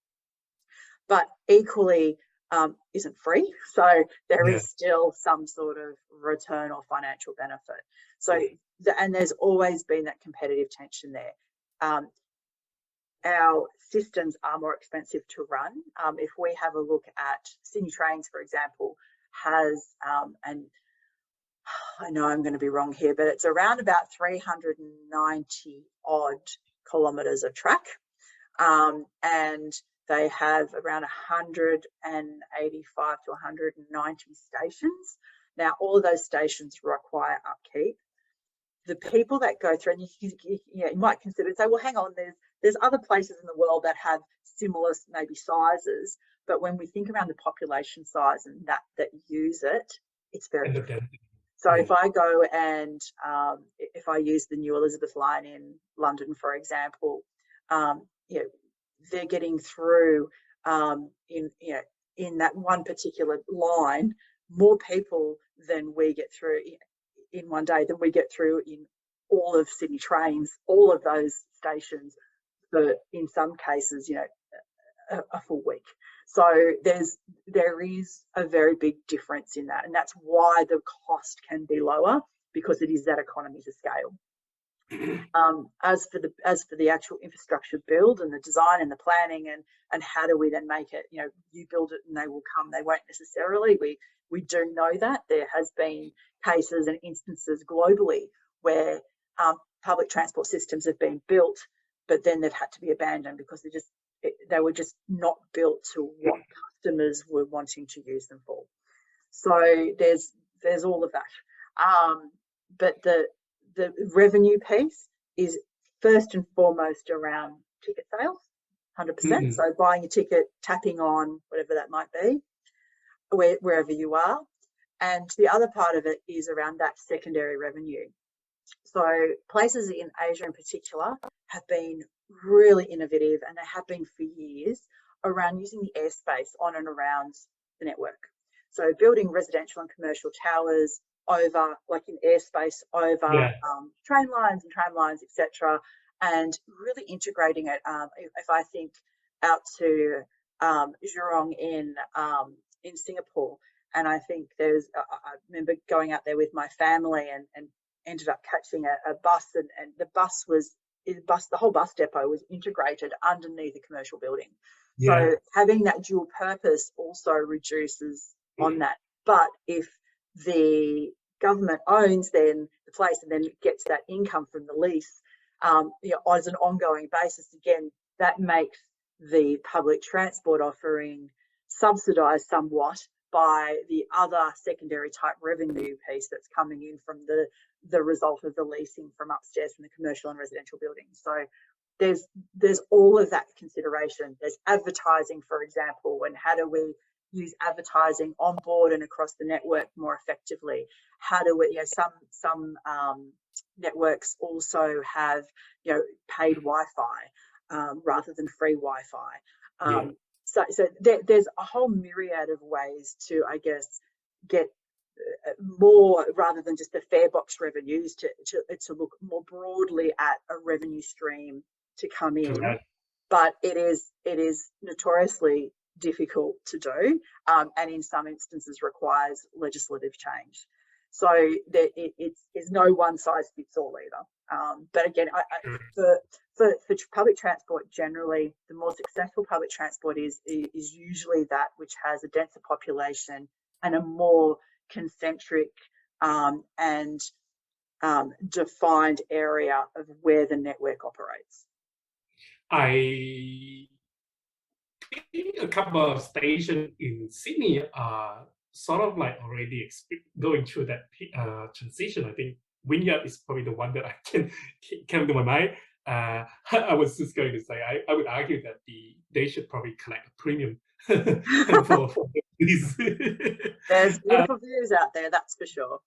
but equally isn't free. So there is still some sort of return or financial benefit. So and there's always been that competitive tension there. Our systems are more expensive to run. If we have a look at Sydney Trains, for example, has, and I know I'm going to be wrong here, but it's around about 390 odd kilometres of track, and they have around 185 to 190 stations. Now, all of those stations require upkeep. The people that go through, and you might consider and say, well, hang on, there's other places in the world that have similar maybe sizes, but when we think around the population size and that use it, it's very different. So if I go and if I use the New Elizabeth line in London, for example, they're getting through in that one particular line more people than we get through in one day than we get through in all of Sydney Trains, all of those stations, for in some cases, a full week. So there is a very big difference in that, and that's why the cost can be lower, because it is that economies of scale. As for the actual infrastructure build and the design and the planning and how do we then make it, you build it and they will come. They won't necessarily. We do know that there has been cases and instances globally where public transport systems have been built, but then they've had to be abandoned because they were just not built to what customers were wanting to use them for. So there's all of that. But the revenue piece is first and foremost around ticket sales, 100%. So buying a ticket, tapping on whatever that might be, wherever you are. And the other part of it is around that secondary revenue. So places in Asia in particular have been really innovative, and they have been for years, around using the airspace on and around the network. So building residential and commercial towers over, like in airspace, over train lines and tramlines, etc., and really integrating it. If I think out to Jurong in Singapore, and I think I remember going out there with my family and ended up catching a bus, and the whole bus depot was integrated underneath a commercial building. So having that dual purpose also reduces on that. But if the government owns then the place and then gets that income from the lease as an ongoing basis, again, that makes the public transport offering subsidised somewhat by the other secondary type revenue piece that's coming in from the result of the leasing from upstairs from the commercial and residential buildings. So there's all of that consideration. There's advertising, for example, and how do we use advertising on board and across the network more effectively? How do we, some networks also have, paid Wi-Fi rather than free Wi-Fi. So there's a whole myriad of ways to, I guess, get more, rather than just the fare box revenues, to look more broadly at a revenue stream to come in. Correct. But it is notoriously difficult to do, and in some instances requires legislative change. So it's no one size fits all either. But again, for public transport generally, the more successful public transport is usually that which has a denser population and a more concentric and defined area of where the network operates. I think a couple of stations in Sydney are sort of like already going through that transition. I think Vineyard is probably the one that I can come to my mind. I was just going to say I would argue that they should probably collect a premium for this. There's beautiful views out there, that's for sure.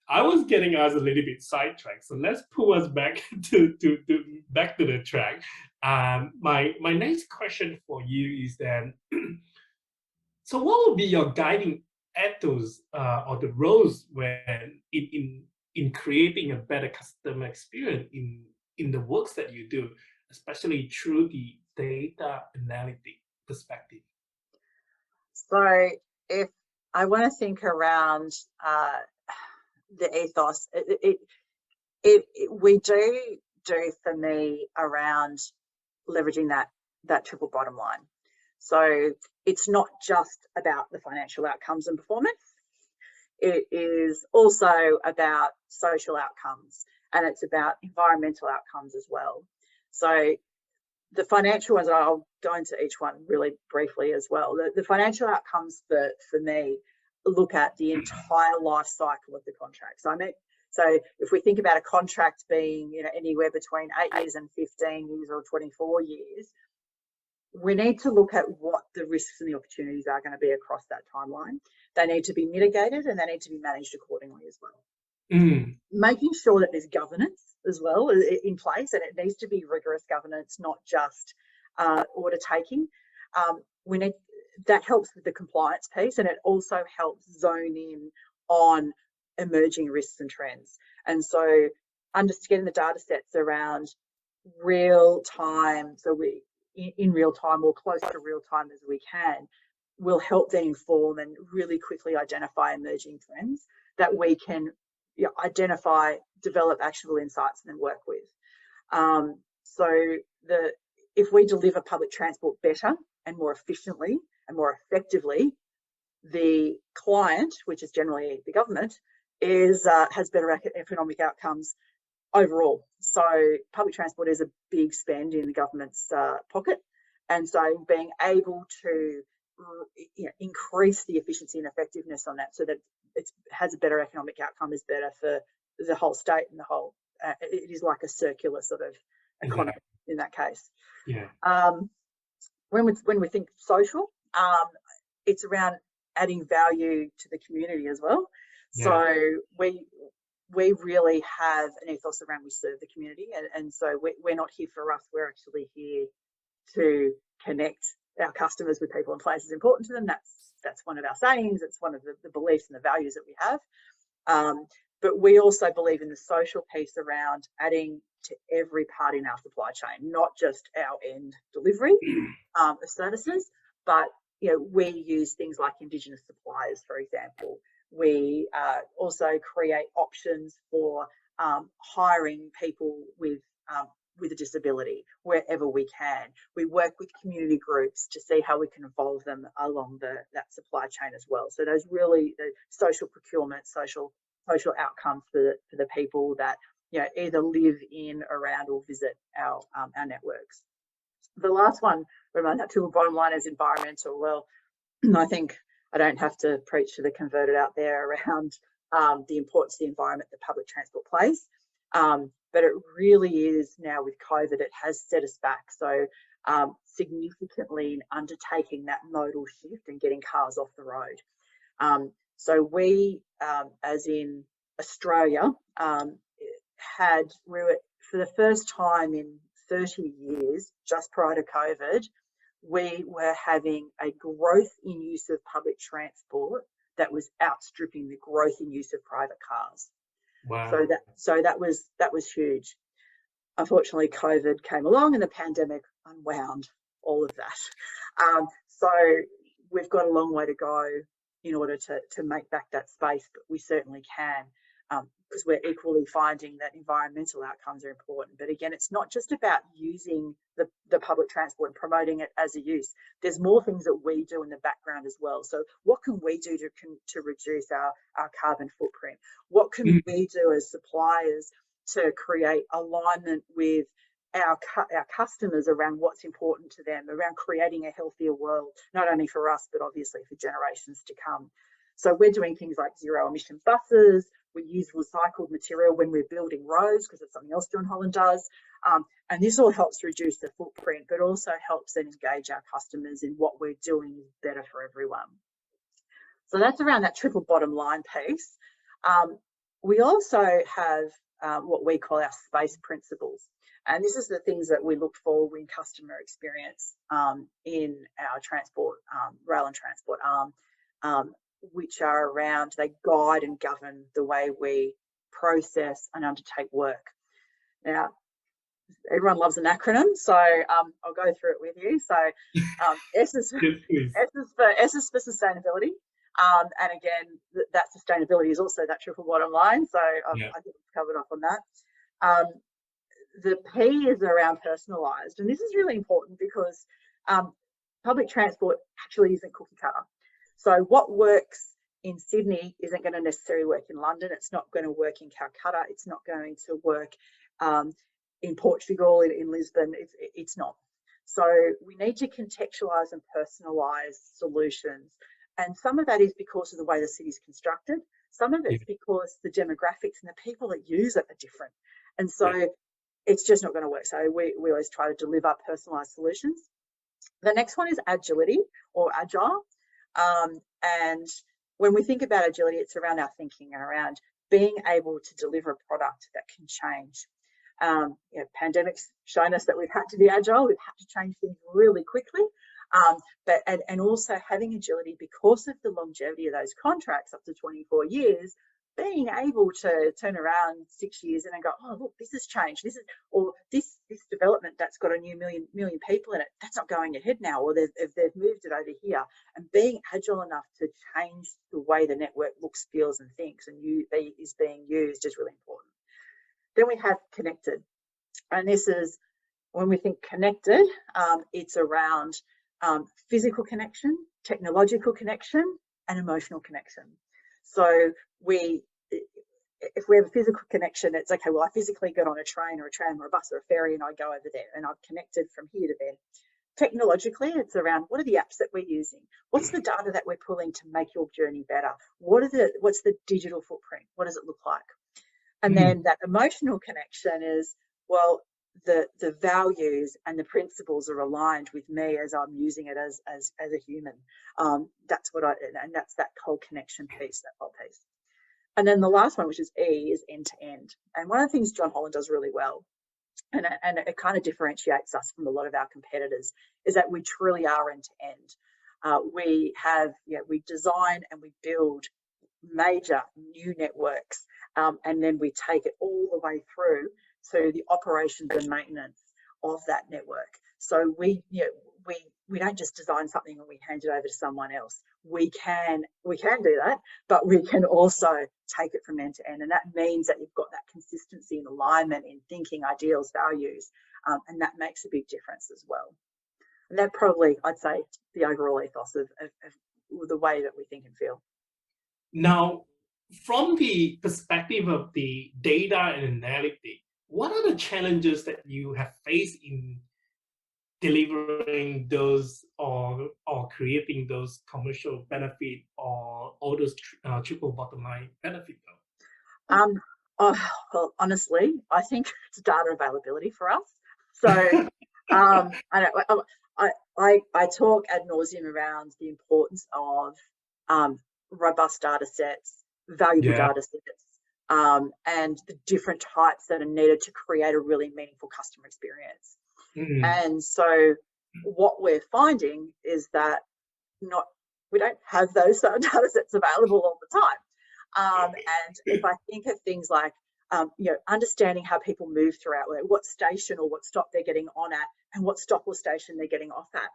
I was getting us a little bit sidetracked, so let's pull us back to the track. My next question for you is then, so what would be your guiding ethos or the roles when in creating a better customer experience in the works that you do, especially through the data analytic perspective? So if I want to think around the ethos, we do for me around leveraging that triple bottom line. So it's not just about the financial outcomes and performance. It is also about social outcomes, and it's about environmental outcomes as well. So the financial ones, I'll go into each one really briefly as well. The financial outcomes for me look at the entire life cycle of the contract. So if we think about a contract being anywhere between 8 years and 15 years or 24 years, we need to look at what the risks and the opportunities are going to be across that timeline. They need to be mitigated and they need to be managed accordingly as well. Making sure that there's governance as well in place, and it needs to be rigorous governance, not just order taking. That helps with the compliance piece, and it also helps zone in on emerging risks and trends. And so getting the data sets around real time, so we in real time or close to real time as we can, will help then inform and really quickly identify emerging trends that we can identify, develop actionable insights, and then work with. If we deliver public transport better and more efficiently and more effectively, the client, which is generally the government, has better economic outcomes overall. So public transport is a big spend in the government's pocket, and so being able to increase the efficiency and effectiveness on that so that it has a better economic outcome is better for the whole state and the whole. It is like a circular sort of economy in that case. When we think social, it's around adding value to the community as well. So we really have an ethos around we serve the community, and so we're not here for us. We're actually here to connect our customers with people and places important to them. That's one of our sayings. It's one of the beliefs and the values that we have. But we also believe in the social piece around adding to every part in our supply chain, not just our end delivery of services, but we use things like Indigenous suppliers, for example. We also create options for hiring people with a disability wherever we can. We work with community groups to see how we can involve them along that supply chain as well. So those really the social procurement, social outcomes for the people that either live in, around, or visit our networks. The last one, remember that triple bottom line, is environmental. Well, I think I don't have to preach to the converted out there around the importance of the environment that public transport plays. But it really is now with COVID, it has set us back so significantly in undertaking that modal shift and getting cars off the road. So we, as in Australia, we were for the first time in 30 years, just prior to COVID, we were having a growth in use of public transport that was outstripping the growth in use of private cars. Wow. So that was huge. Unfortunately, COVID came along and the pandemic unwound all of that. So we've got a long way to go in order to make back that space, but we certainly can, because we're equally finding that environmental outcomes are important. But again, it's not just about using the public transport and promoting it as a use. There's more things that we do in the background as well. So what can we do to reduce our carbon footprint? What can we do as suppliers to create alignment with our customers around what's important to them, around creating a healthier world, not only for us, but obviously for generations to come. So we're doing things like zero emission buses. We use recycled material when we're building roads, because it's something else John Holland does. And this all helps reduce the footprint, but also helps then engage our customers in what we're doing is better for everyone. So that's around that triple bottom line piece. We also have what we call our space principles. And this is the things that we look for in customer experience in our transport, rail and transport arm, which are around, they guide and govern the way we process and undertake work. Now, everyone loves an acronym, so I'll go through it with you. So S is for sustainability. And again, that sustainability is also that triple bottom line. So I think we've covered off on that. The P is around personalised. And this is really important because public transport actually isn't cookie cutter. So what works in Sydney isn't going to necessarily work in London. It's not going to work in Calcutta. It's not going to work in Portugal, in Lisbon. It's not. So we need to contextualise and personalise solutions. And some of that is because of the way the city is constructed. Some of it's because the demographics and the people that use it are different. And so it's just not going to work. So we always try to deliver personalised solutions. The next one is agility or agile. And when we think about agility, it's around our thinking and around being able to deliver a product that can change. Pandemics shown us that we've had to be agile. We've had to change things really quickly. But also having agility because of the longevity of those contracts up to 24 years, being able to turn around 6 years and go, oh, look, this has changed. This development that's got a new million people in it, that's not going ahead now, or they've moved it over here. And being agile enough to change the way the network looks, feels, and thinks, and is being used is really important. Then we have connected, and this is when we think connected, it's around physical connection, technological connection, and emotional connection. So if we have a physical connection, it's okay, well, I physically get on a train or a tram or a bus or a ferry and I go over there and I'm connected from here to there. Technologically, it's around what are the apps that we're using? What's the data that we're pulling to make your journey better? What's the digital footprint? What does it look like? And then that emotional connection is, well, the values and the principles are aligned with me as I'm using it as a human. That's that whole connection piece, that whole piece. And then the last one, which is E, is end to end. And one of the things John Holland does really well, and it kind of differentiates us from a lot of our competitors, is that we truly are end to end. We design and we build major new networks, and then we take it all the way through to the operations and maintenance of that network. So we don't just design something and we hand it over to someone else. We can do that, but we can also take it from end to end, and that means that you've got that consistency and alignment in thinking, ideals, values, and that makes a big difference as well. And that probably, I'd say, the overall ethos of the way that we think and feel. Now, from the perspective of the data and analytics, what are the challenges that you have faced in delivering those or creating those commercial benefit or all those triple bottom line benefit? Well, honestly, I think it's data availability for us. So I talk ad nauseum around the importance of robust data sets, valuable data sets, and the different types that are needed to create a really meaningful customer experience. And so what we're finding is that we don't have those data sets available all the time. And if I think of things like understanding how people move throughout, what station or what stop they're getting on at, and what stop or station they're getting off at.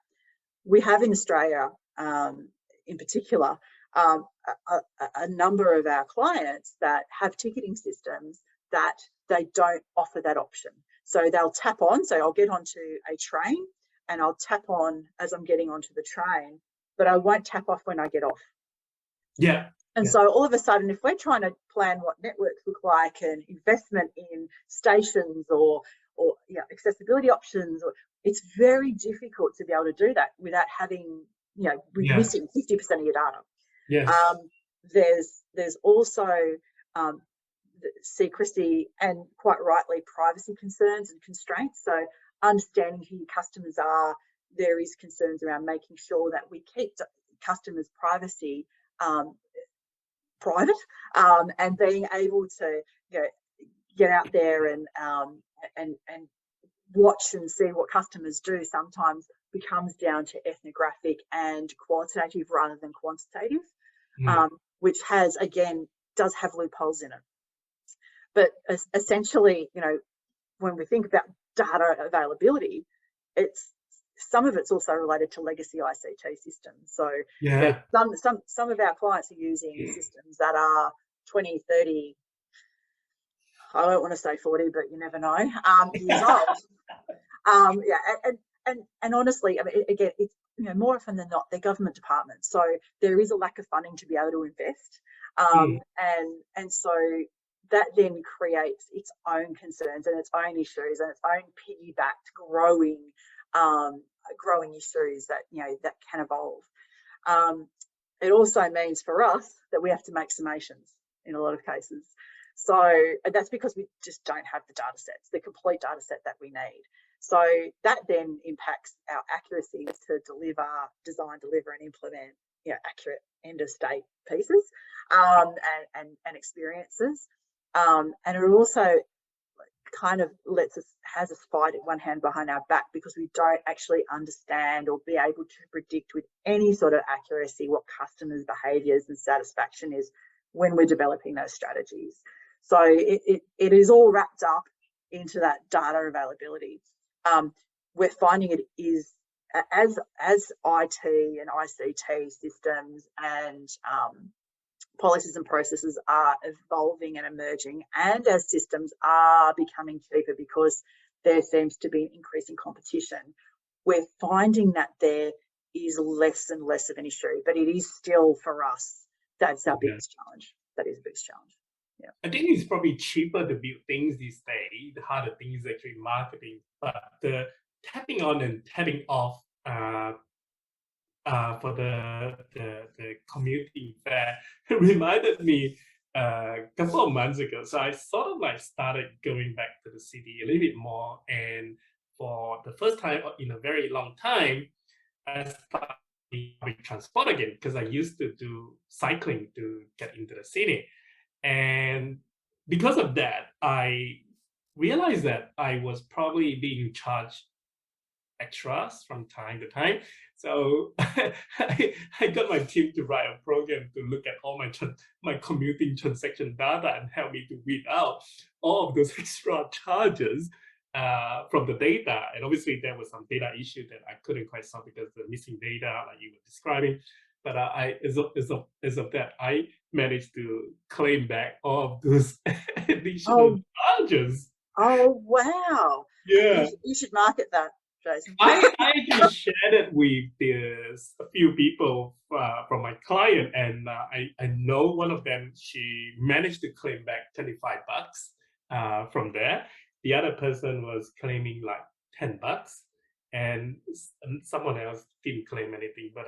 We have in Australia, in particular, a number of our clients that have ticketing systems that they don't offer that option. So they'll tap on, so I'll get onto a train and I'll tap on as I'm getting onto the train, but I won't tap off when I get off. Yeah. And so all of a sudden, if we're trying to plan what networks look like and investment in stations or accessibility options, it's very difficult to be able to do that without having, missing 50% of your data. Yes. There's also secrecy and, quite rightly, privacy concerns and constraints. So understanding who your customers are, there is concerns around making sure that we keep customers' privacy private, and being able to get out there and watch and see what customers do sometimes becomes down to ethnographic and qualitative rather than quantitative, which does have loopholes in it. But essentially, when we think about data availability, some of it's also related to legacy ICT systems. So some of our clients are using systems that are 20, 30, I don't want to say 40, but you never know, years old. And honestly, I mean, again, it's more often than not, they're government departments. So there is a lack of funding to be able to invest. And so that then creates its own concerns and its own issues and its own piggybacked growing issues that that can evolve. It also means for us that we have to make summations in a lot of cases. So that's because we just don't have the data sets, the complete data set that we need. So that then impacts our accuracy to design, deliver, and implement accurate end of state pieces and experiences. And it also kind of has us fight one hand behind our back because we don't actually understand or be able to predict with any sort of accuracy what customers' behaviours and satisfaction is when we're developing those strategies. So it is all wrapped up into that data availability. We're finding it is as IT and ICT systems and policies and processes are evolving and emerging, and as systems are becoming cheaper because there seems to be an increasing competition, we're finding that there is less and less of an issue, but it is still, for us, that's our biggest challenge. That is the biggest challenge. Yeah. I think it's probably cheaper to build things these days. The harder thing is actually marketing, but the tapping on and tapping off for the community fair reminded me a couple of months ago. So I sort of like started going back to the city a little bit more, and for the first time in a very long time, I started public transport again because I used to do cycling to get into the city. And because of that, I realized that I was probably being charged extras from time to time. So I got my team to write a program to look at all my commuting transaction data and help me to weed out all of those extra charges from the data. And obviously there was some data issue that I couldn't quite solve because the missing data, like you were describing. But as of that, I managed to claim back all of those additional charges. Oh, wow. Yeah. You should market that, Jason. I actually shared it with a few people from my client, and I know one of them, she managed to claim back $25 from there. The other person was claiming like $10. And someone else didn't claim anything, but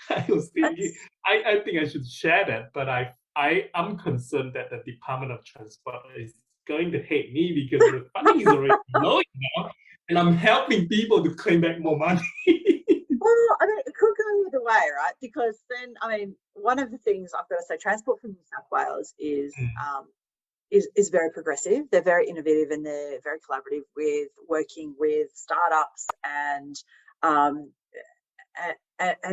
I was thinking, I think I should share that, but I'm concerned that the Department of Transport is going to hate me because the funding is already low now, and I'm helping people to claim back more money. Well, I mean, it could go either way, right? Because then, I mean, one of the things I've got to say, Transport for New South Wales is very progressive. They're very innovative and they're very collaborative with working with startups and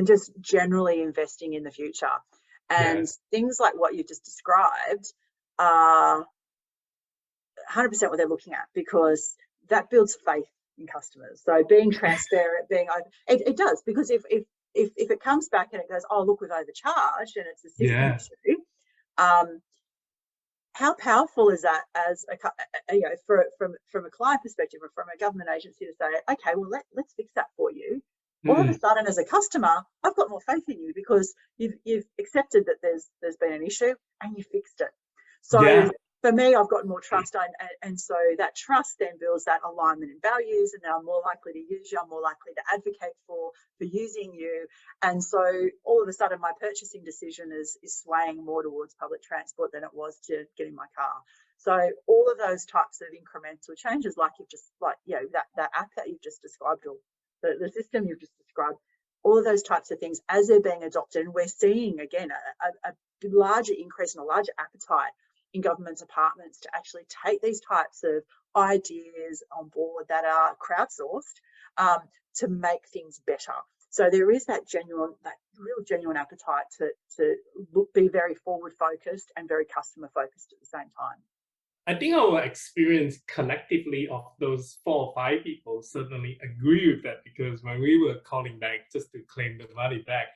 just generally investing in the future. And things like what you just described are 100% what they're looking at, because that builds faith in customers. So being transparent, being open, it does, because if if it comes back and it goes, oh, look, we've overcharged and it's a system Yeah. issue, how powerful is that as from a client perspective or from a government agency to say, okay, well, let's fix that for you. All of a sudden, as a customer, I've got more faith in you because you've accepted that there's been an issue and you fixed it. So Yeah. for me, I've got more trust, and so that trust then builds that alignment in values, and now I'm more likely to use you, I'm more likely to advocate for using you, and so all of a sudden my purchasing decision is swaying more towards public transport than it was to getting my car. So all of those types of incremental changes, like that app that you've just described, or the system you've just described, all of those types of things, as they're being adopted, and we're seeing again a larger increase and a larger appetite in government departments to actually take these types of ideas on board that are crowdsourced to make things better. So there is that real genuine appetite to be very forward focused and very customer focused at the same time. I think our experience collectively of those 4 or 5 people certainly agree with that, because when we were calling back just to claim the money back,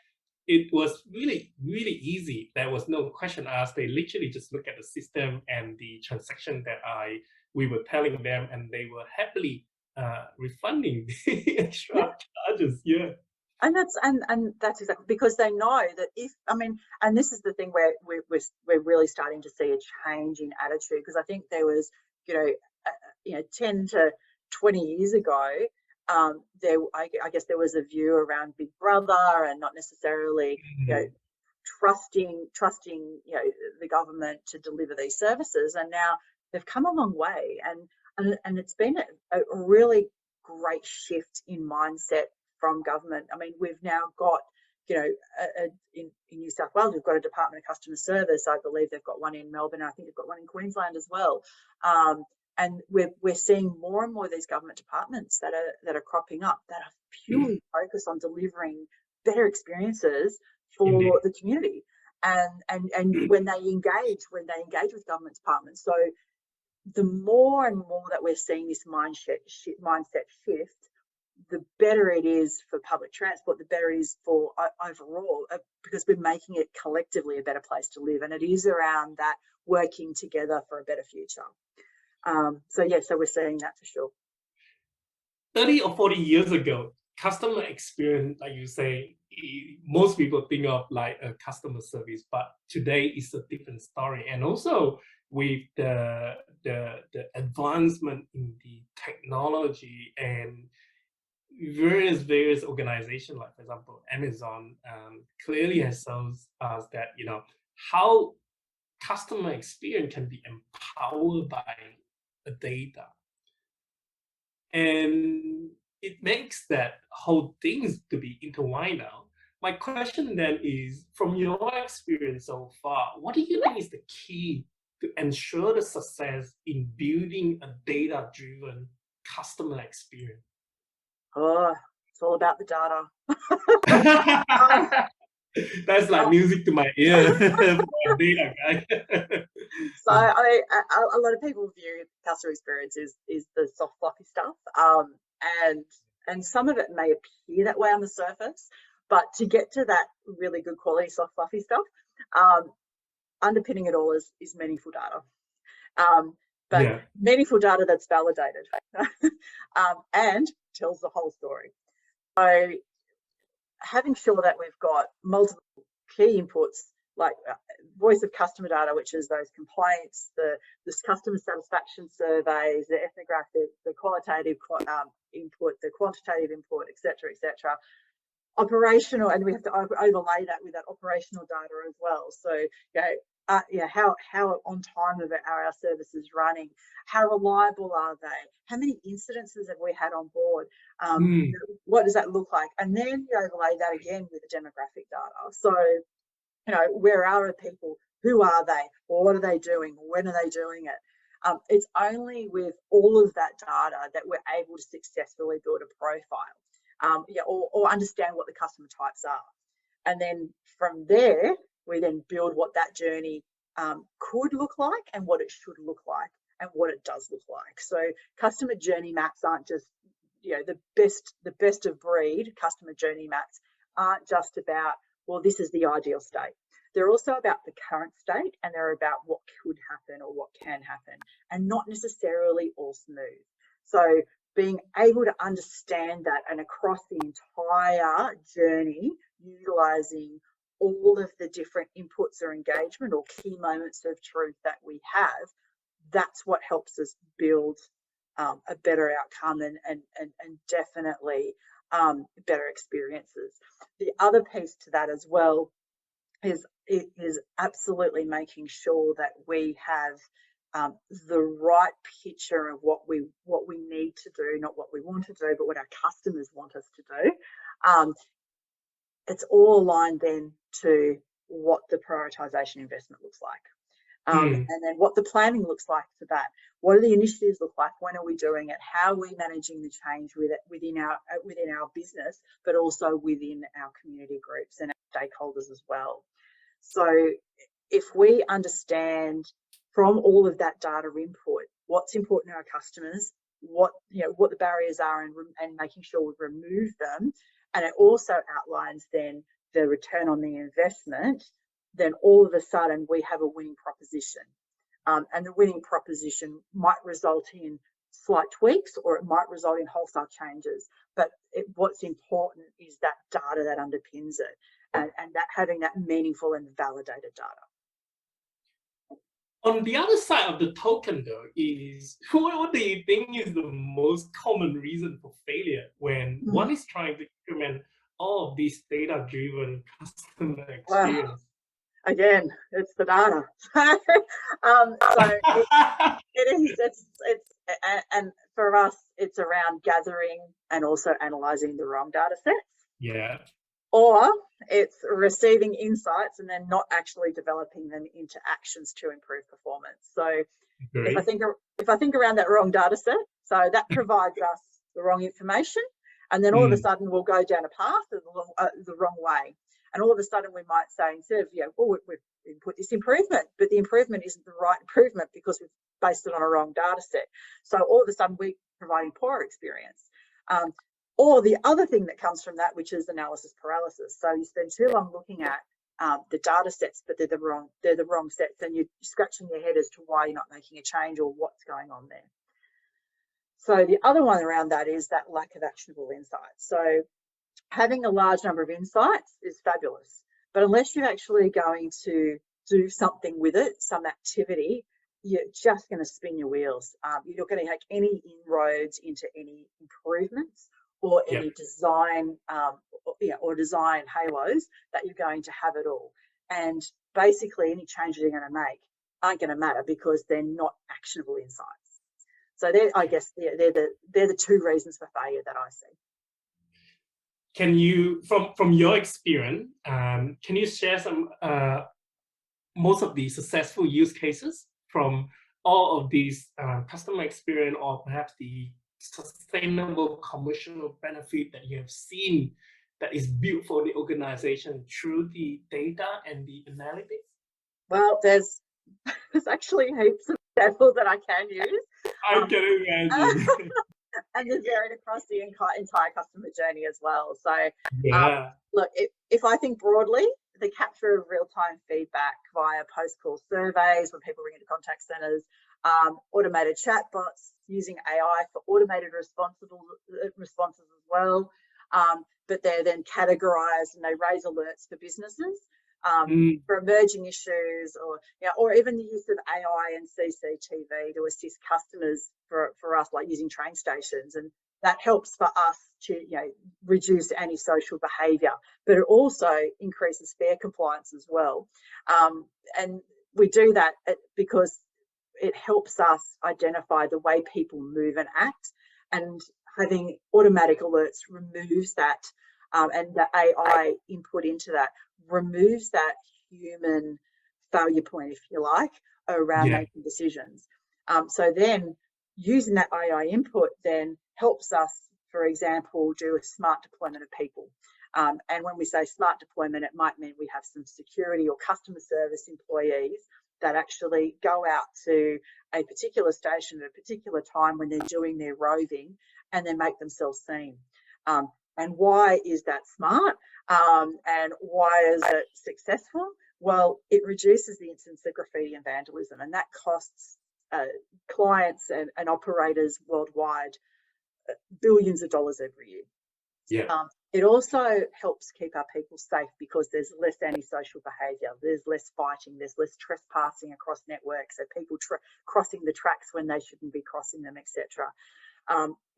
it was really, really easy. There was no question asked. They literally just look at the system and the transaction that we were telling them, and they were happily refunding the extra charges. Yeah. And that's exactly because they know that and this is the thing where we're really starting to see a change in attitude, because I think there was 10 to 20 years ago, I guess there was a view around Big Brother and not necessarily trusting the government to deliver these services, and now they've come a long way, and it's been a really great shift in mindset from government. I mean, we've now got in New South Wales, we've got a Department of Customer Service. I believe they've got one in Melbourne. I think they've got one in Queensland as well. And we're seeing more and more of these government departments that are cropping up that are purely focused on delivering better experiences for Indeed. the community. And when they engage with government departments, so the more and more that we're seeing this mindset shift, the better it is for public transport, the better it is for overall, because we're making it collectively a better place to live, and it is around that working together for a better future. So we're seeing that for sure. 30 or 40 years ago, customer experience, like you say, most people think of like a customer service, but today is a different story. And also with the advancement in the technology and various organizations, like for example Amazon, clearly has shown us that how customer experience can be empowered by the data, and it makes that whole things to be intertwined now. My question then is, from your experience so far, what do you think is the key to ensure the success in building a data-driven customer experience? Oh, it's all about the data. That's like music to my ear. Data, right? So a lot of people view customer experience is the soft fluffy stuff, and some of it may appear that way on the surface, but to get to that really good quality soft fluffy stuff, underpinning it all is meaningful data. But meaningful data that's validated and tells the whole story. So having sure that we've got multiple key inputs, like voice of customer data, which is those complaints, the customer satisfaction surveys, the ethnographic, the qualitative input, the quantitative input, etc., etc. Operational, and we have to overlay that with that operational data as well. So, how on time are our services running? How reliable are they? How many incidences have we had on board? What does that look like? And then you overlay that again with the demographic data. So, where are the people? Who are they? What are they doing? When are they doing it? It's only with all of that data that we're able to successfully build a profile, or understand what the customer types are. And then from there, we then build what that journey could look like and what it should look like and what it does look like. So customer journey maps aren't just, the best of breed customer journey maps aren't just about, well, this is the ideal state. They're also about the current state, and they're about what could happen or what can happen, and not necessarily all smooth. So being able to understand that, and across the entire journey, utilising all of the different inputs or engagement or key moments of truth that we have, that's what helps us build a better outcome and definitely better experiences. The other piece to that as well is absolutely making sure that we have the right picture of what we need to do, not what we want to do, but what our customers want us to do. It's all aligned then to what the prioritisation investment looks like. And then what the planning looks like for that. What do the initiatives look like? When are we doing it? How are we managing the change within our business, but also within our community groups and our stakeholders as well? So if we understand from all of that data input what's important to our customers, what the barriers are, and making sure we remove them, and it also outlines then the return on the investment, then all of a sudden we have a winning proposition. And the winning proposition might result in slight tweaks, or it might result in wholesale changes. But what's important is that data that underpins it, and that having that meaningful and validated data. On the other side of the token, though, is what do you think is the most common reason for failure when one is trying to implement all of these data-driven customer experience? Again, it's the data. And for us, it's around gathering and also analysing the wrong data sets. Yeah. Or it's receiving insights and then not actually developing them into actions to improve performance. So if I think around that wrong data set, so that provides us the wrong information, and then all of a sudden we'll go down a path the wrong way. And all of a sudden we might say, instead of, we've put this improvement, but the improvement isn't the right improvement because we've based it on a wrong data set. So all of a sudden we're providing poor experience. Or the other thing that comes from that, which is analysis paralysis. So you spend too long looking at the data sets, but they're the wrong sets, and you're scratching your head as to why you're not making a change or what's going on there. So the other one around that is that lack of actionable insights. So having a large number of insights is fabulous, but unless you're actually going to do something with it, some activity, you're just going to spin your wheels. You're not going to make any inroads into any improvements or any design or design halos that you're going to have at all. And basically any changes you're going to make aren't going to matter because they're not actionable insights. So I guess they're the two reasons for failure that I see. Can you, from your experience, can you share some most of the successful use cases from all of these customer experience, or perhaps the sustainable commercial benefit that you have seen that is built for the organization through the data and the analytics? Well, there's actually heaps of examples that I can use. I can imagine. And they're varied across the entire customer journey as well. So, look, if I think broadly, the capture of real-time feedback via post-call surveys when people ring into contact centres, automated chatbots using AI for automated responses as well, but they're then categorised and they raise alerts for businesses for emerging issues, or even the use of AI and CCTV to assist customers for us, like using train stations, and that helps for us to reduce antisocial behaviour, but it also increases fare compliance as well. And we do that because it helps us identify the way people move and act, and having automatic alerts removes that, and the AI input into that removes that human failure point, if you like, around making decisions. So then using that AI input then helps us, for example, do a smart deployment of people. And when we say smart deployment, it might mean we have some security or customer service employees that actually go out to a particular station at a particular time when they're doing their roving, and then make themselves seen. And why is that smart? And why is it successful? Well, it reduces the incidence of graffiti and vandalism, and that costs clients and operators worldwide billions of dollars every year. Yeah. It also helps keep our people safe because there's less antisocial behaviour, there's less fighting, there's less trespassing across networks, so people crossing the tracks when they shouldn't be crossing them, etc.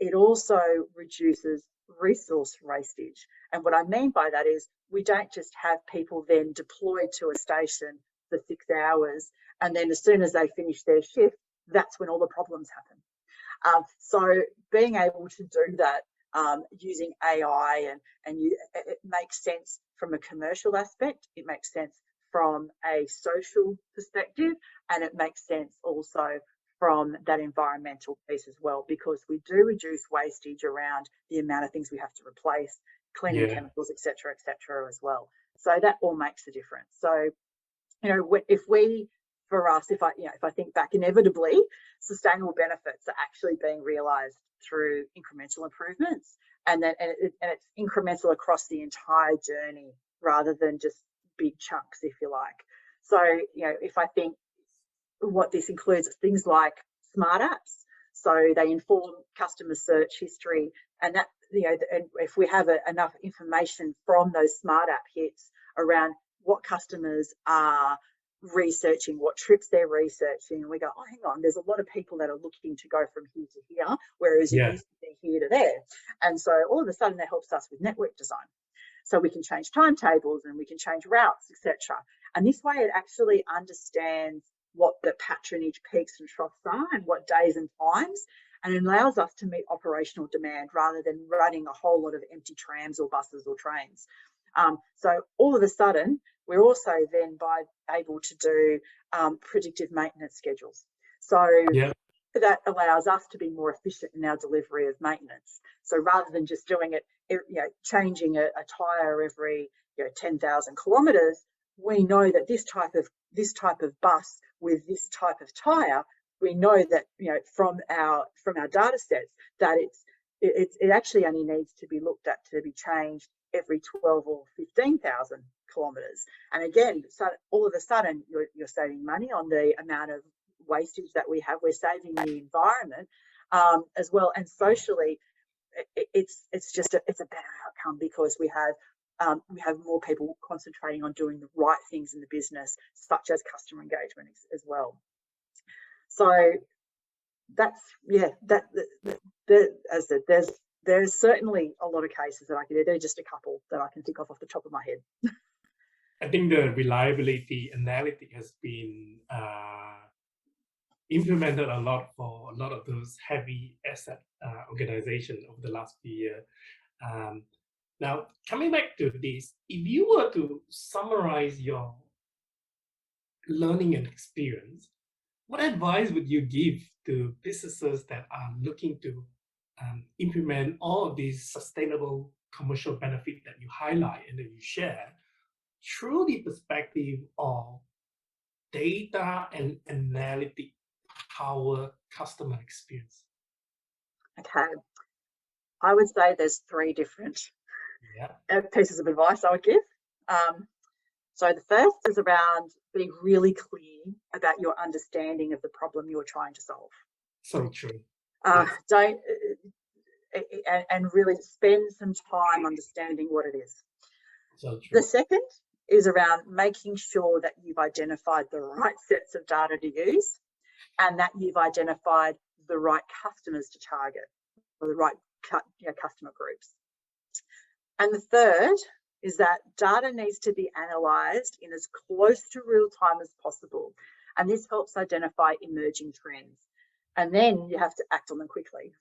It also reduces resource wastage. And what I mean by that is we don't just have people then deployed to a station for 6 hours, and then as soon as they finish their shift, that's when all the problems happen. So being able to do that using AI it makes sense from a commercial aspect, it makes sense from a social perspective, and it makes sense also from that environmental piece as well, because we do reduce wastage around the amount of things we have to replace, cleaning chemicals, etc., as well. So that all makes a difference. So, if I think back, inevitably, sustainable benefits are actually being realised through incremental improvements, and it's incremental across the entire journey rather than just big chunks, if you like. So, if I think what this includes things like smart apps, so they inform customer search history, and that and if we have enough information from those smart app hits around what customers are researching, what trips they're researching, and we go, oh, hang on, there's a lot of people that are looking to go from here to here, whereas it used to be here to there. And so all of a sudden that helps us with network design. So we can change timetables and we can change routes, etc. And this way it actually understands what the patronage peaks and troughs are and what days and times, and it allows us to meet operational demand rather than running a whole lot of empty trams or buses or trains. So all of a sudden, we're also then able to do predictive maintenance schedules. So that allows us to be more efficient in our delivery of maintenance. So rather than just doing it, changing a tyre every 10,000 kilometres, we know that this type of bus with this type of tyre, we know that from our data sets that it actually only needs to be looked at to be changed every 12 or 15,000 kilometres. And again, so all of a sudden you're saving money on the amount of wastage that we have. We're saving the environment as well, and socially, it's a better outcome because we have more people concentrating on doing the right things in the business, such as customer engagement as well. So that's as I said, there's certainly a lot of cases that I could do. There are just a couple that I can think of off the top of my head. I think the reliability analytic has been implemented a lot for a lot of those heavy asset organizations over the last few years. Now, coming back to this, if you were to summarize your learning and experience, what advice would you give to businesses that are looking to implement all of these sustainable commercial benefits that you highlight and that you share through the perspective of data and analytic power customer experience? Okay. I would say there's 3 different pieces of advice I would give. So the first is around being really clear about your understanding of the problem you're trying to solve. So true. Don't and really spend some time understanding what it is. So true. The second is around making sure that you've identified the right sets of data to use and that you've identified the right customers to target or the right customer groups. And the third is that data needs to be analysed in as close to real time as possible. And this helps identify emerging trends. And then you have to act on them quickly.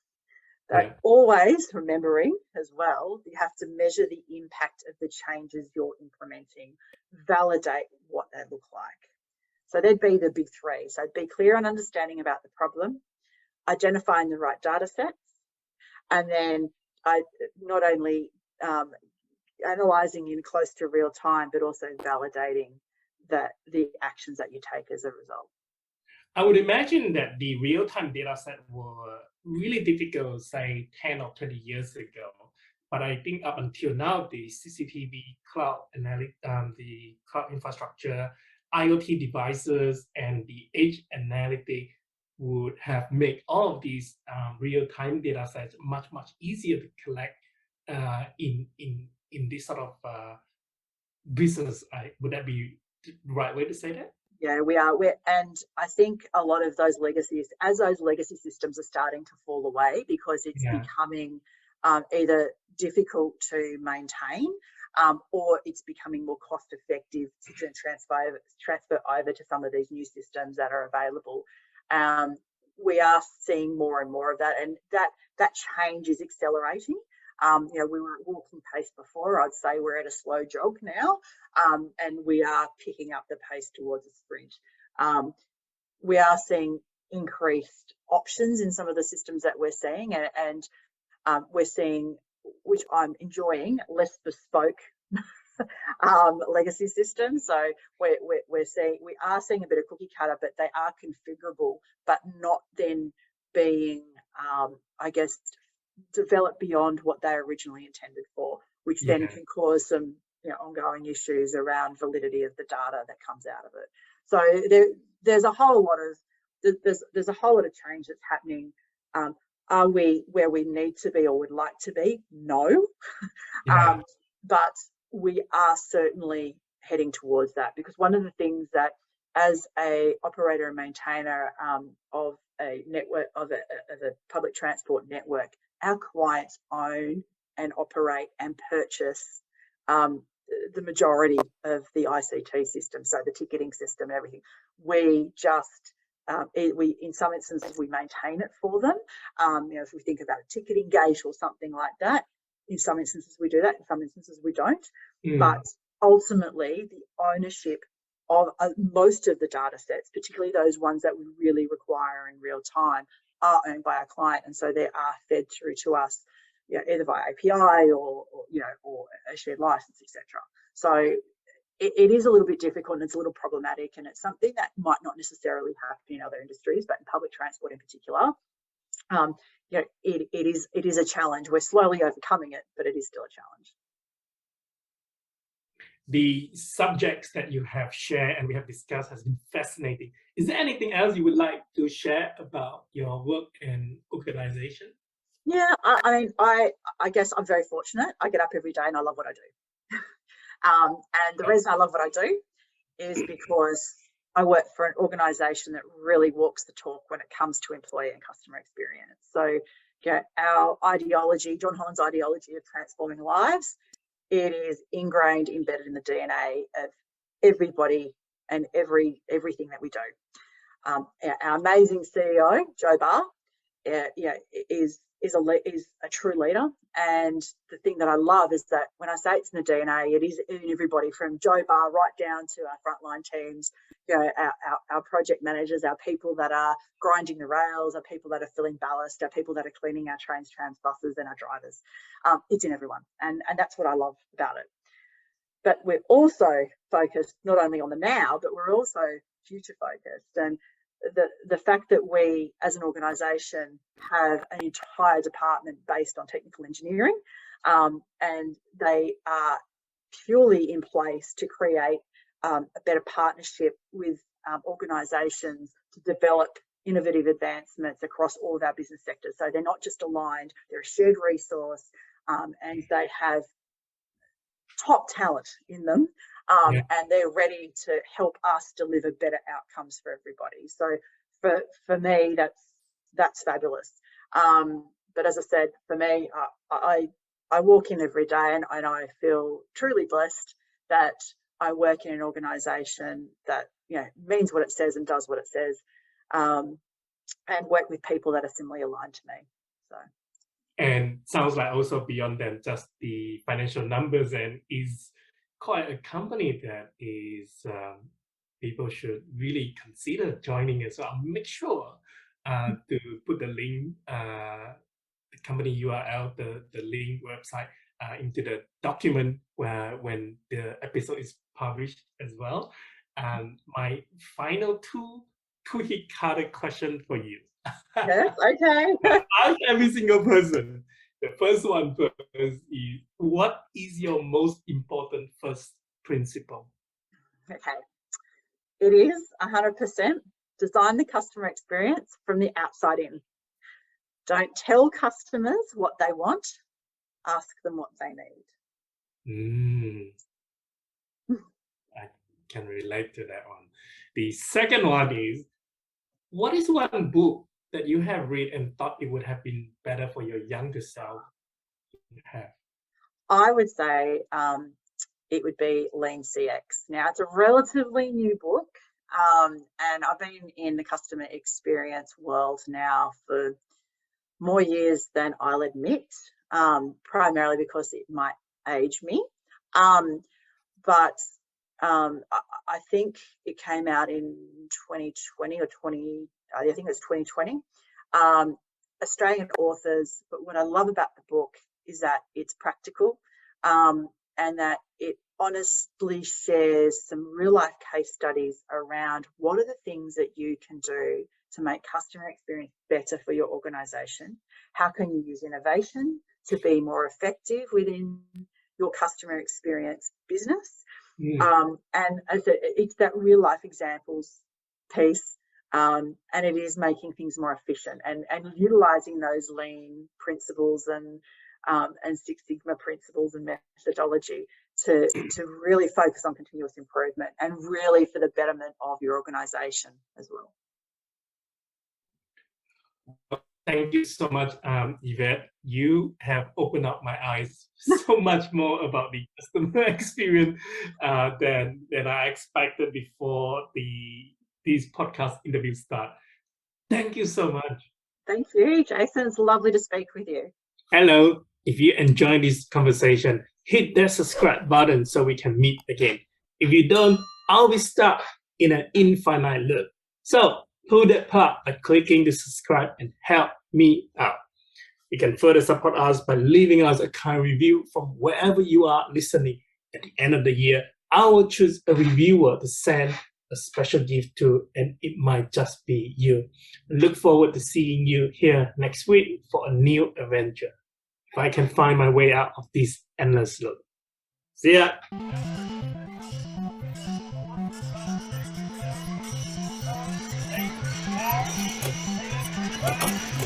But always remembering as well, you have to measure the impact of the changes you're implementing, validate what they look like. So they'd be the big 3. So be clear on understanding about the problem, identifying the right data sets, and then not only analysing in close to real time, but also validating the actions that you take as a result. I would imagine that the real-time data set were really difficult, say 10 or 20 years ago. But I think up until now, the CCTV, cloud the cloud infrastructure, IoT devices, and the edge analytic would have made all of these real-time data sets much easier to collect in this sort of business. Would that be the right way to say that? Yeah, and I think a lot of those as those legacy systems are starting to fall away because it's becoming either difficult to maintain or it's becoming more cost effective to transfer over to some of these new systems that are available. We are seeing more and more of that, and that change is accelerating. We were at walking pace before. I'd say we're at a slow jog now, and we are picking up the pace towards a sprint. We are seeing increased options in some of the systems that we're seeing, and we're seeing, which I'm enjoying, less bespoke legacy systems. So we are seeing a bit of cookie cutter, but they are configurable, but not then being, I guess, develop beyond what they originally intended for, which then can cause some ongoing issues around validity of the data that comes out of it. So there's a whole lot of change that's happening. Are we where we need to be or would like to be? No. But we are certainly heading towards that, because one of the things that, as a operator and maintainer of a network, of a public transport network, our clients own and operate and purchase the majority of the ICT system, so the ticketing system, everything. We just, in some instances, we maintain it for them. If we think about a ticketing gate or something like that, in some instances we do that, in some instances we don't. But ultimately, the ownership of most of the data sets, particularly those ones that we really require in real time, are owned by our client, and so they are fed through to us, either via API or a shared license, etc. So it is a little bit difficult and it's a little problematic, and it's something that might not necessarily happen in other industries, but in public transport in particular, it is a challenge. We're slowly overcoming it, but it is still a challenge. The subjects that you have shared and we have discussed has been fascinating. Is there anything else you would like to share about your work and organization? Yeah, I guess I'm very fortunate. I get up every day and I love what I do. And the reason I love what I do is because I work for an organization that really walks the talk when it comes to employee and customer experience. So our ideology, John Holland's ideology of transforming lives, it is ingrained, embedded in the DNA of everybody and everything that we do. Our amazing CEO, Joe Barr, is a true leader. And the thing that I love is that when I say it's in the DNA, it is in everybody, from Joe Barr right down to our frontline teams, our project managers, our people that are grinding the rails, our people that are filling ballast, our people that are cleaning our trains, trams, buses, and our drivers. It's in everyone, and that's what I love about it. But we're also focused not only on the now, but we're also future focused. And the fact that we, as an organisation, have an entire department based on technical engineering, and they are purely in place to create a better partnership with organisations to develop innovative advancements across all of our business sectors. So they're not just aligned, they're a shared resource, and they have top talent in them, and they're ready to help us deliver better outcomes for everybody. So for me, that's fabulous. But as I said, for me, I walk in every day and I feel truly blessed that I work in an organisation that means what it says and does what it says, and work with people that are similarly aligned to me. So. And sounds like also beyond than just the financial numbers, and is quite a company that is people should really consider joining as well. I'll make sure to put the link, the company URL, the link website into the document when the episode is published as well. My final two cookie cutter question for you. Yes, okay. Ask every single person. The first one first is, what is your most important first principle? Okay. It is 100% design the customer experience from the outside in. Don't tell customers what they want, ask them what they need. I can relate to that one. The second one is, what is one book that you have read and thought it would have been better for your younger self to have? I would say it would be Lean CX. Now, it's a relatively new book, and I've been in the customer experience world now for more years than I'll admit, primarily because it might age me. But I think it came out in 2020 or 20, I think it was 2020. Australian authors, but what I love about the book is that it's practical, and that it honestly shares some real life case studies around what are the things that you can do to make customer experience better for your organization. How can you use innovation to be more effective within your customer experience business? And as it's that real life examples piece, and it is making things more efficient and utilizing those lean principles and Six Sigma principles and methodology to really focus on continuous improvement and really for the betterment of your organization as well. Thank you so much, Yvette. You have opened up my eyes so much more about the customer experience than I expected before these podcast interviews start. Thank you so much. Thank you, Jason. It's lovely to speak with you. Hello. If you enjoyed this conversation, hit that subscribe button so we can meet again. If you don't, I'll be stuck in an infinite loop. So pull that part by clicking the subscribe and help me out. You can further support us by leaving us a kind review from wherever you are listening. At the end of the year, I will choose a reviewer to send a special gift to, and it might just be you. Look forward to seeing you here next week for a new adventure. If I can find my way out of this endless loop. See ya! Welcome.